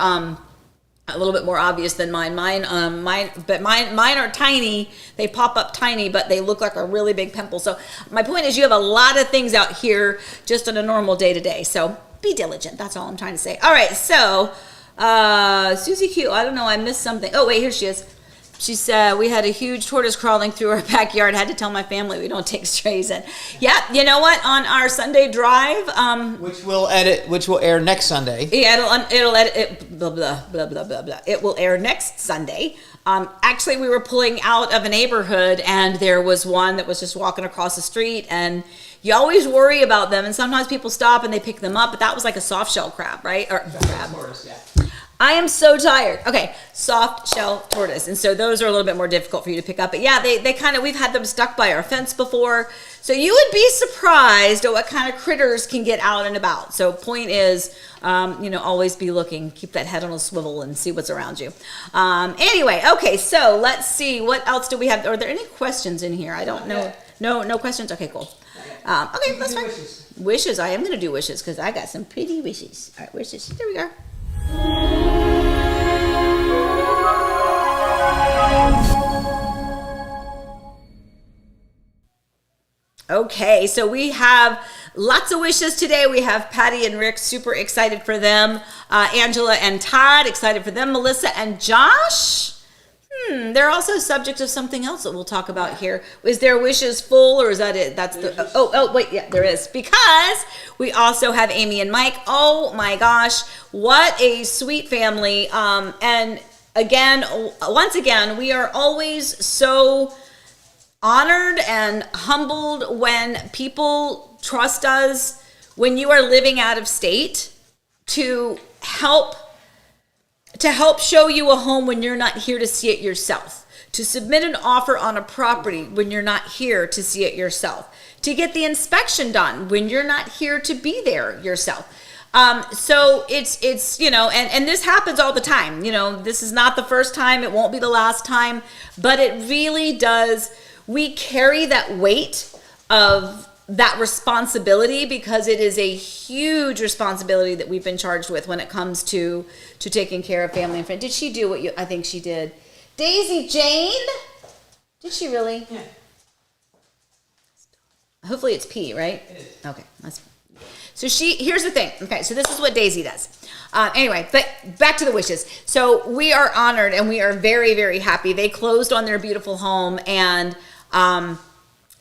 obvious than mine. Mine are tiny. They pop up tiny, but they look like a really big pimple. So my point is, you have a lot of things out here just on a normal day to day. So be diligent. That's all I'm trying to say. All right. So Susie Q. I don't know. I missed something. Oh wait, here she is. She said, we had a huge tortoise crawling through our backyard. Had to tell my family we don't take strays in. Yeah, you know what? On our Sunday drive, which will air next Sunday. Yeah, it'll edit it. Blah blah blah blah blah blah. It will air next Sunday. Actually, we were pulling out of a neighborhood, and there was one that was just walking across the street, and you always worry about them, and sometimes people stop and they pick them up, but that was like a soft shell crab, right? Or crab. Tortoise, yeah. I am so tired. Okay, soft shell tortoise. And so those are a little bit more difficult for you to pick up. But yeah, they kind of, we've had them stuck by our fence before. So you would be surprised at what kind of critters can get out and about. So point is, always be looking. Keep that head on a swivel and see what's around you. Anyway, okay, so let's see. What else do we have? Are there any questions in here? I don't know. No questions? Okay, cool. Okay, that's fine. Wishes. I am going to do wishes because I got some pretty wishes. All right, wishes. There we go. Okay, so we have lots of wishes today. We have Patty and Rick, super excited for them. Angela and Todd, excited for them. Melissa and Josh. They're also subject of something else that we'll talk about here. Is their wishes full, or is that it? That's the wait, yeah, there is, because we also have Amy and Mike. Oh my gosh, what a sweet family! And again, once again, we are always so honored and humbled when people trust us when you are living out of state to help show you a home when you're not here to see it yourself, to submit an offer on a property when you're not here to see it yourself, to get the inspection done when you're not here to be there yourself. So it's and this happens all the time. This is not the first time, it won't be the last time, but it really does. We carry that weight of that responsibility because it is a huge responsibility that we've been charged with when it comes to taking care of family and friends. Did she do what I think she did? Daisy Jane? Did she really? Yeah. Hopefully it's P, right? It is. Okay. So here's the thing. Okay, so this is what Daisy does. Anyway, but back to the wishes. So we are honored and we are very, very happy. They closed on their beautiful home, and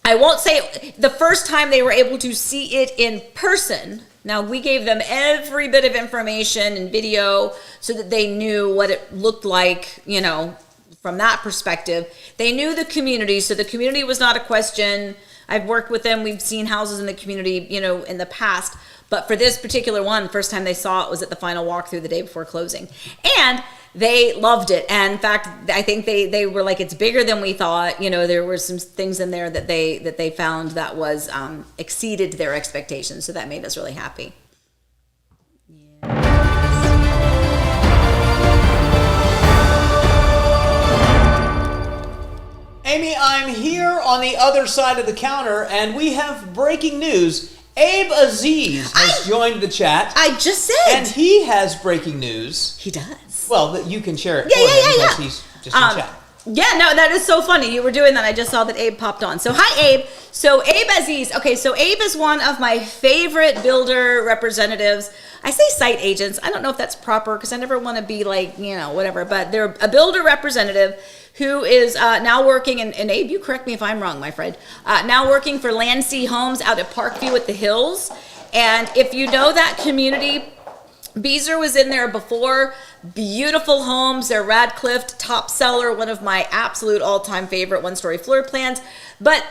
I won't say the first time they were able to see it in person. Now, we gave them every bit of information and video so that they knew what it looked like, from that perspective. They knew the community, so the community was not a question. I've worked with them. We've seen houses in the community, in the past. But for this particular one, first time they saw it was at the final walkthrough the day before closing. And they loved it. And in fact, I think they were like, it's bigger than we thought. There were some things in there that they found that was exceeded their expectations. So that made us really happy. Amy, I'm here on the other side of the counter, and we have breaking news. Abe Aziz has joined the chat. I just said. And he has breaking news. He does. Well, that you can share it Yeah, for him yeah. because he's just in chat. Yeah, no, that is so funny. You were doing that. I just saw that Abe popped on. So hi, Abe. So Abe Aziz. Okay, so Abe is one of my favorite builder representatives. I say site agents. I don't know if that's proper because I never want to be like, whatever. But they're a builder representative who is now working, and Abe, you correct me if I'm wrong, my friend, now working for Land Sea Homes out at Parkview at the Hills. And if you know that community, Beezer was in there before. Beautiful homes. They're Radcliffe, top seller, one of my absolute all-time favorite one-story floor plans. But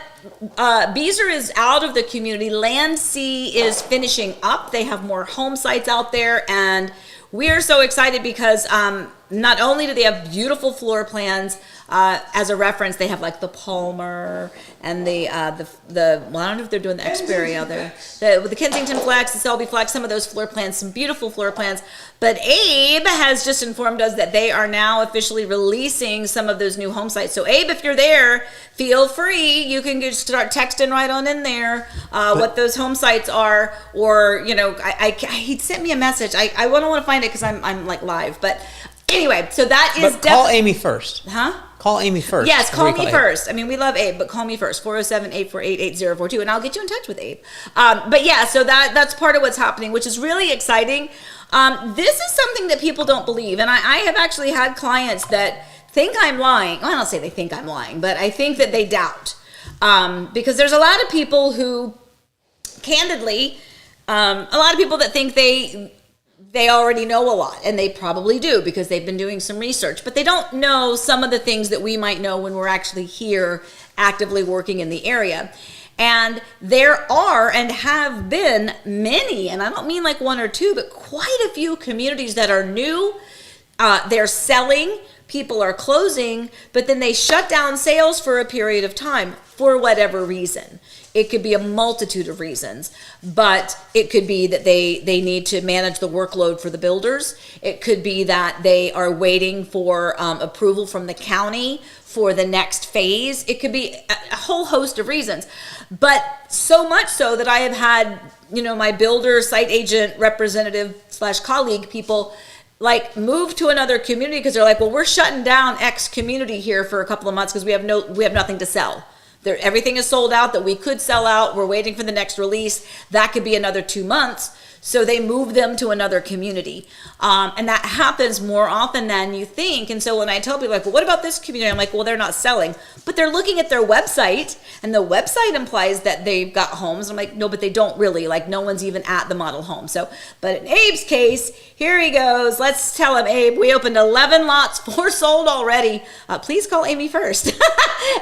Beezer is out of the community. Land Sea is finishing up. They have more home sites out there, and we're so excited because not only do they have beautiful floor plans, as a reference, they have like the Palmer and the well, I don't know if they're doing the Xperia out there, the Kensington Flex, the Selby Flex, some of those floor plans, some beautiful floor plans. But Abe has just informed us that they are now officially releasing some of those new home sites. So Abe, if you're there, feel free. You can just start texting right on in there what those home sites are, or he sent me a message. I don't want to find it because I'm like live, but. Anyway, so that is definitely. Call Amy first. Huh? Call Amy first. Yes, call me first. I mean, we love Abe, but call me first. 407-848-8042, and I'll get you in touch with Abe. But yeah, so that's part of what's happening, which is really exciting. This is something that people don't believe, and I have actually had clients that think I'm lying. Well, I don't say they think I'm lying, but I think that they doubt. Because there's a lot of people who, candidly, a lot of people that think they already know a lot, and they probably do because they've been doing some research, but they don't know some of the things that we might know when we're actually here actively working in the area. And there are and have been many, and I don't mean like one or two, but quite a few communities that are new. They're selling, people are closing, but then they shut down sales for a period of time for whatever reason. It could be a multitude of reasons, but it could be that they need to manage the workload for the builders. It could be that they are waiting for approval from the county for the next phase. It could be a whole host of reasons, but so much so that I have had, my builder, site agent, representative / colleague people like move to another community because they're like, well, we're shutting down X community here for a couple of months because we have nothing to sell. Everything is sold out that we could sell out. We're waiting for the next release. That could be another 2 months. So they move them to another community. And that happens more often than you think. And so when I tell people, like, well, what about this community? I'm like, well, they're not selling. But they're looking at their website, and the website implies that they've got homes. I'm like, no, but they don't really. Like, no one's even at the model home. So, but in Abe's case, here he goes. Let's tell him, Abe, we opened 11 lots, 4 sold already. Please call Amy first.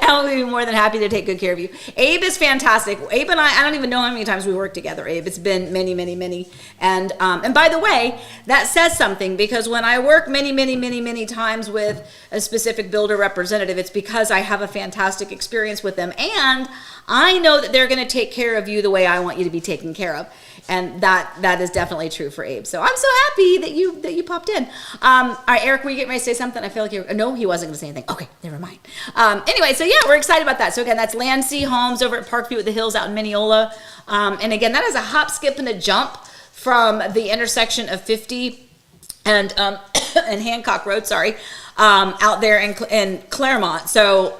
And we'll be more than happy to take good care of you. Abe is fantastic. Abe and I don't even know how many times we worked together, Abe. It's been many, many, many. And by the way, that says something, because when I work many, many, many, many times with a specific builder representative, it's because I have a fantastic experience with them. And I know that they're going to take care of you the way I want you to be taken care of. And that is definitely true for Abe. So I'm so happy that you popped in. All right, Eric, were you getting ready to say something? I feel like no, he wasn't going to say anything. Okay, never mind. Anyway, so yeah, we're excited about that. So again, that's Land Sea Homes over at Parkview at the Hills out in Mineola. And again, that is a hop, skip, and a jump from the intersection of 50 and Hancock Road, out there in Claremont. So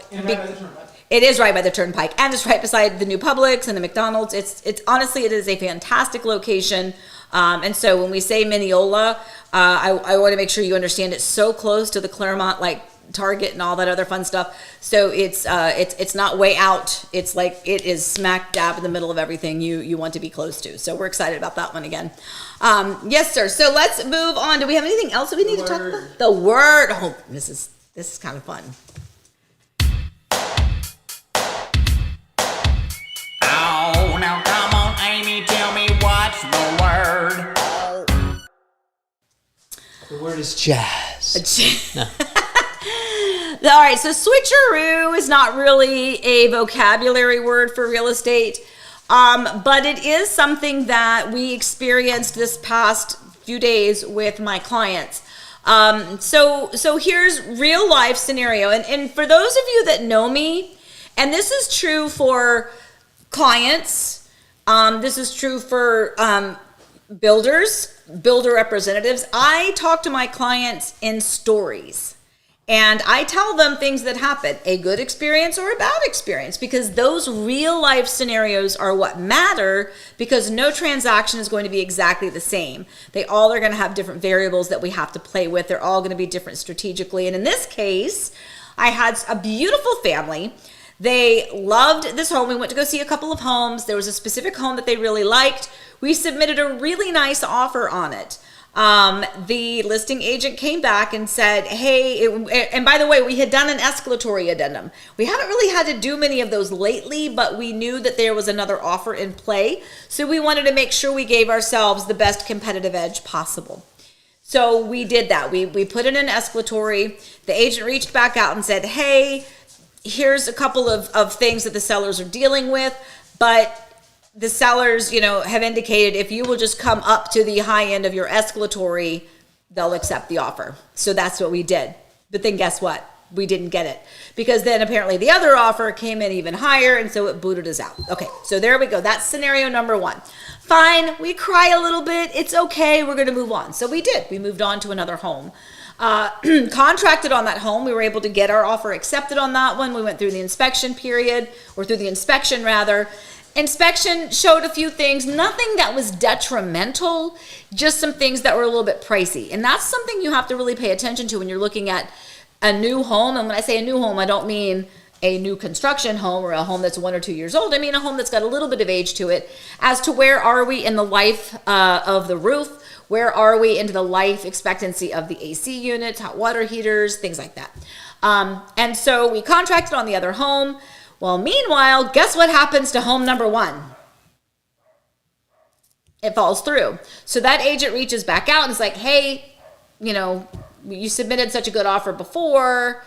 it is right by the turnpike, and it's right beside the new Publix and the McDonald's. It's honestly, it is a fantastic location. And so when we say Mineola, I want to make sure you understand it's so close to the Claremont, like Target and all that other fun stuff. So it's not way out. It's like it is smack dab in the middle of everything you want to be close to. So we're excited about that one again. Yes, sir. So let's move on. Do we have anything else that we need to talk about? The word. Oh, this is kind of fun. Oh, now come on, Amy, tell me what's the word. The word is jazz. No. All right, so switcheroo is not really a vocabulary word for real estate, but it is something that we experienced this past few days with my clients. So here's real life scenario, and for those of you that know me, and this is true for clients, this is true for builder representatives, I talk to my clients in stories. And I tell them things that happen, a good experience or a bad experience, because those real life scenarios are what matter, because no transaction is going to be exactly the same. They all are going to have different variables that we have to play with. They're all going to be different strategically. And in this case, I had a beautiful family. They loved this home. We went to go see a couple of homes. There was a specific home that they really liked. We submitted a really nice offer on it. The listing agent came back and said, hey, and by the way, we had done an escalatory addendum. We haven't really had to do many of those lately, but we knew that there was another offer in play. So we wanted to make sure we gave ourselves the best competitive edge possible. So we did that. We put in an escalatory. The agent reached back out and said, hey, here's a couple of things that the sellers are dealing with, but the sellers, have indicated if you will just come up to the high end of your escalatory, they'll accept the offer. So that's what we did. But then guess what? We didn't get it, because then apparently the other offer came in even higher, and so it booted us out. Okay, so there we go. That's scenario number one. Fine, we cry a little bit. It's okay. We're going to move on. So we did. We moved on to another home. Contracted on that home. We were able to get our offer accepted on that one. We went through the inspection period, or through the inspection rather. Inspection showed a few things, nothing that was detrimental, just some things that were a little bit pricey. And that's something you have to really pay attention to when you're looking at a new home. And when I say a new home, I don't mean a new construction home or a home that's 1 or 2 years old. I mean a home that's got a little bit of age to it, as to where are we in the life of the roof, where are we into the life expectancy of the AC units, hot water heaters, things like that. And so we contracted on the other home. Well, meanwhile, guess what happens to home number one? It falls through. So that agent reaches back out and is like, hey, you submitted such a good offer before,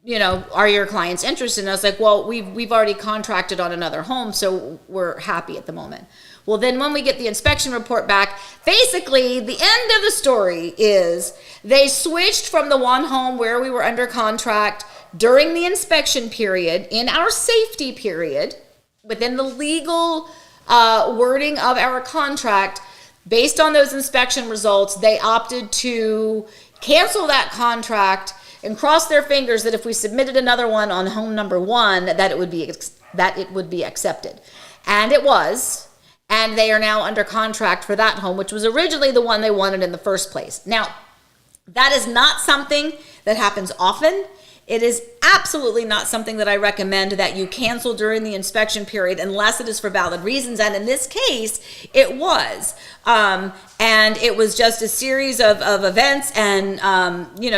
are your clients interested? And I was like, well, we've already contracted on another home, so we're happy at the moment. Well, then when we get the inspection report back, basically the end of the story is they switched from the one home where we were under contract during the inspection period, in our safety period, within the legal wording of our contract. Based on those inspection results, they opted to cancel that contract and cross their fingers that if we submitted another one on home number one, that it would be accepted. And it was. And they are now under contract for that home, which was originally the one they wanted in the first place. Now, that is not something that happens often. It is absolutely not something that I recommend that you cancel during the inspection period unless it is for valid reasons. And in this case, it was. And it was just a series of events and,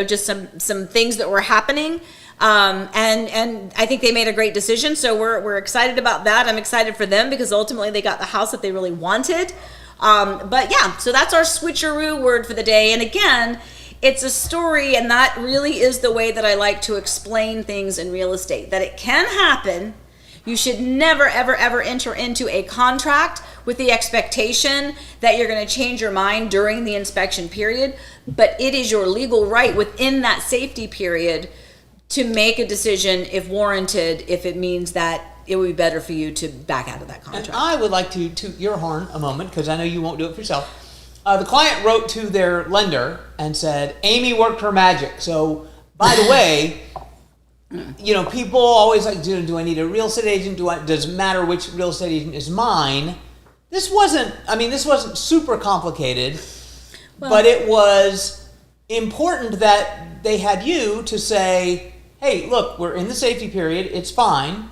just some things that were happening. And I think they made a great decision. So we're excited about that. I'm excited for them because ultimately they got the house that they really wanted. But yeah, so that's our switcheroo word for the day. And again, it's a story, and that really is the way that I like to explain things in real estate, that it can happen. You should never, ever, ever enter into a contract with the expectation that you're going to change your mind during the inspection period, but it is your legal right within that safety period to make a decision if warranted, if it means that it would be better for you to back out of that contract. And I would like to toot your horn a moment, because I know you won't do it for yourself. The client wrote to their lender and said, Amy worked her magic. So, by the way, people always like, do I need a real estate agent? Does it matter which real estate agent is mine? This wasn't super complicated, but it was important that they had you to say, hey, look, we're in the safety period. It's fine.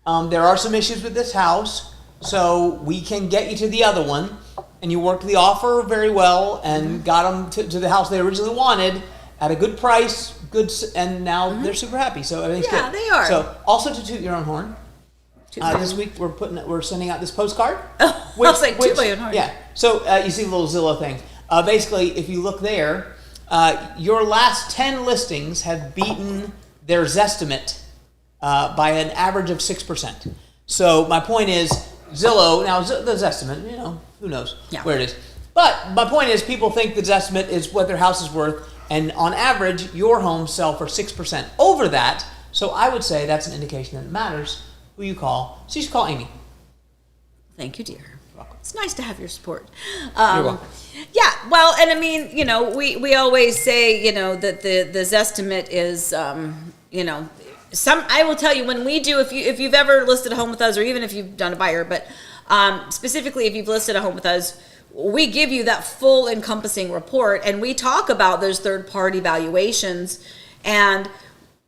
There are some issues with this house, so we can get you to the other one. And you worked the offer very well and got them to the house they originally wanted at a good price, and now they're super happy. So everything's good. Yeah, they are. So also to toot your own horn. This week we're sending out this postcard. Oh, I was like, toot my own horn. Yeah. So you see the little Zillow thing. Basically, if you look there, your last 10 listings have beaten their Zestimate by an average of 6%. So my point is, Zillow, now the Zestimate, who knows where it is. But my point is, people think the Zestimate is what their house is worth, and on average, your homes sell for 6% over that. So I would say that's an indication that it matters who you call. So you should call Amy. Thank you, dear. welcome. It's nice to have your support. You're welcome. Yeah, well, and I mean, you know, we always say, you know, that the Zestimate is, you know, I will tell you when we do, if you've ever listed a home with us, or even if you've done a buyer, but specifically if you've listed a home with us, we give you that full encompassing report, and we talk about those third-party valuations, and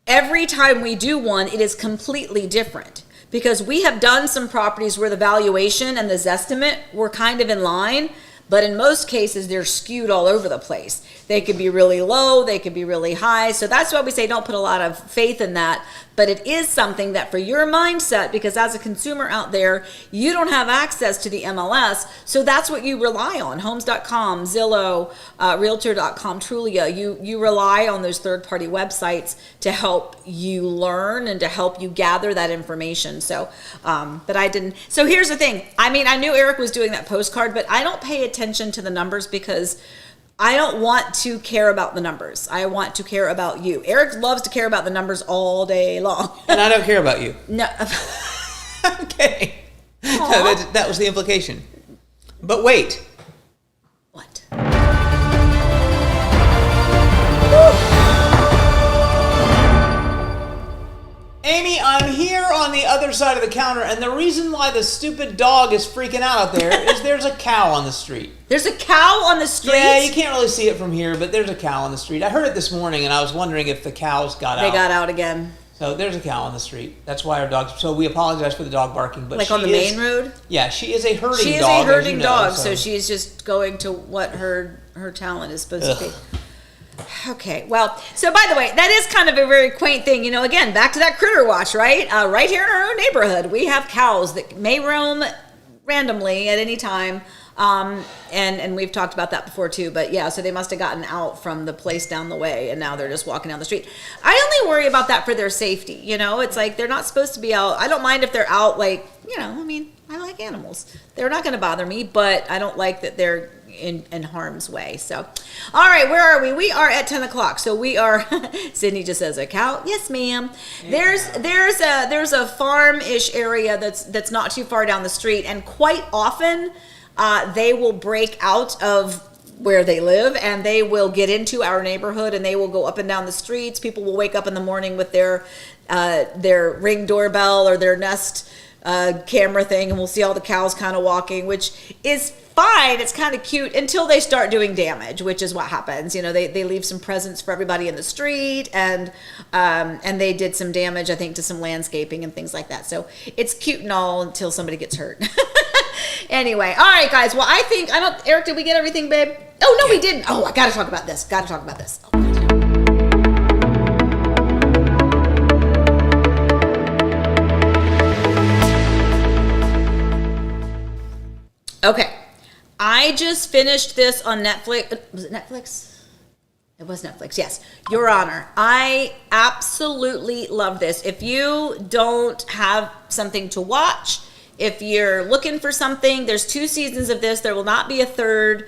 every time we do one, it is completely different, because we have done some properties where the valuation and the Zestimate were kind of in line, but in most cases, they're skewed all over the place. They could be really low, they could be really high. So that's why we say don't put a lot of faith in that. But it is something that for your mindset, because as a consumer out there, you don't have access to the MLS. So that's what you rely on. Homes.com, Zillow, Realtor.com, Trulia. You rely on those third-party websites to help you learn and to help you gather that information. So, but I didn't. So here's the thing. I mean, I knew Eric was doing that postcard, but I don't pay attention to the numbers because I don't want to care about the numbers. I want to care about you. Eric loves to care about the numbers all day long. And I don't care about you. No. I'm kidding. No, that was the implication. But wait. What? Amy, I'm here on the other side of the counter, and the reason why the stupid dog is freaking out there is there's a cow on the street. There's a cow on the street? Yeah, you can't really see it from here, but there's a cow on the street. I heard it this morning, and I was wondering if the cows got out. They got out again. So there's a cow on the street. That's why our dog's... So we apologize for the dog barking, but like on the main road? Yeah, she is a herding dog. She is a herding dog, so she's just going to what her talent is supposed to be. Okay, well, so by the way, that is kind of a very quaint thing. You know, again, back to that critter watch, right? Right here in our own neighborhood, we have cows that may roam randomly at any time. And we've talked about that before too, but yeah, so they must have gotten out from the place down the way and now they're just walking down the street. I only worry about that for their safety. You know, it's like, they're not supposed to be out. I don't mind if they're out, like, you know, I mean, I like animals. They're not going to bother me, but I don't like that they're in harm's way. So, all right, where are we? We are at 10 o'clock. So we are, Sydney just says a cow. Yes, ma'am. There's a farm-ish area that's not too far down the street. And quite often, they will break out of where they live and they will get into our neighborhood and they will go up and down the streets. People will wake up in the morning with their Ring doorbell or their Nest camera thing, and we'll see all the cows kind of walking, which is fine. It's kind of cute until they start doing damage, which is what happens. You know, they leave some presents for everybody in the street, and they did some damage, I think, to some landscaping and things like that. So it's cute and all until somebody gets hurt. Anyway, all right, guys. Well, Eric, did we get everything, babe? Oh, no, we didn't. Oh, I got to talk about this. Okay. I just finished this on Netflix. Was it Netflix? It was Netflix, yes. Your Honor. I absolutely love this. If you don't have something to watch, if you're looking for something, there's 2 seasons of this. There will not be a third.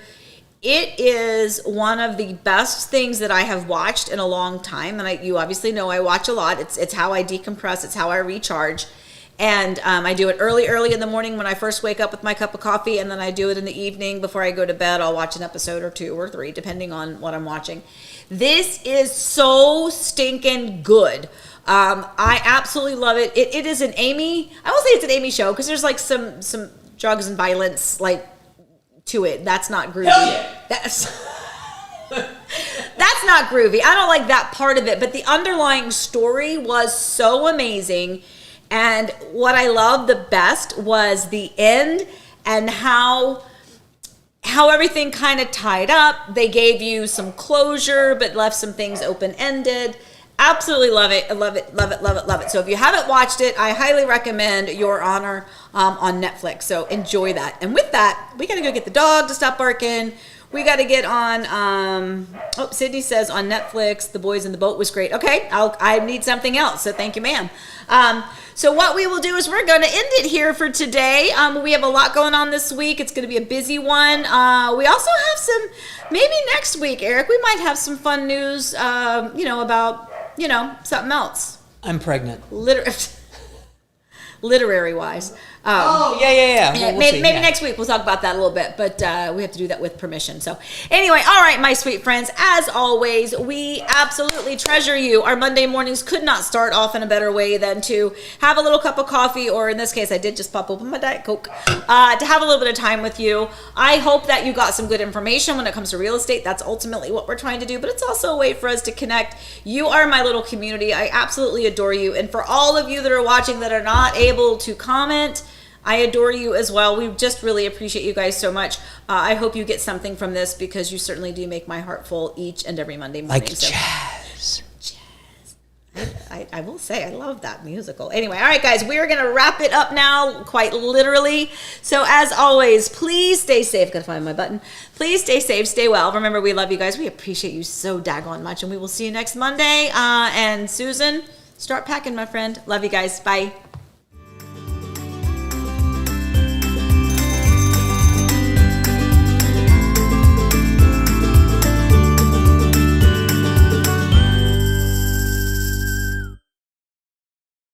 It is one of the best things that I have watched in a long time. And you obviously know I watch a lot. It's how I decompress. It's how I recharge. And I do it early in the morning when I first wake up with my cup of coffee, and then I do it in the evening before I go to bed. I'll watch an episode or 2 or 3, depending on what I'm watching. This is so stinking good. I absolutely love it. It is an Amy, I won't say it's an Amy show, because there's like some drugs and violence like to it. That's not groovy. Hell yeah. That's not groovy. I don't like that part of it, but the underlying story was so amazing. And what I loved the best was the end and how everything kind of tied up. They gave you some closure, but left some things open-ended. Absolutely love it. I love it, love it, love it, love it. So if you haven't watched it, I highly recommend Your Honor on Netflix. So enjoy that. And with that, we got to go get the dog to stop barking. We got to get on, Sydney says on Netflix, The Boys in the Boat was great. Okay, I need something else, so thank you, ma'am. So what we will do is we're going to end it here for today. We have a lot going on this week. It's going to be a busy one. We also have maybe next week, Eric, we might have some fun news, about, something else. I'm pregnant. Literary-wise. Oh, yeah. Yeah, We'll maybe see, maybe yeah. next week we'll talk about that a little bit, but we have to do that with permission. So anyway, all right, my sweet friends, as always, we absolutely treasure you. Our Monday mornings could not start off in a better way than to have a little cup of coffee, or in this case, I did just pop open my Diet Coke, to have a little bit of time with you. I hope that you got some good information when it comes to real estate. That's ultimately what we're trying to do, but it's also a way for us to connect. You are my little community. I absolutely adore you. And for all of you that are watching that are not able to comment, I adore you as well. We just really appreciate you guys so much. I hope you get something from this, because you certainly do make my heart full each and every Monday morning. Like jazz. I will say, I love that musical. Anyway, all right, guys, we're going to wrap it up now, quite literally. So as always, please stay safe. Got to find my button. Please stay safe, stay well. Remember, we love you guys. We appreciate you so daggone much, and we will see you next Monday. And Susan, start packing, my friend. Love you guys. Bye.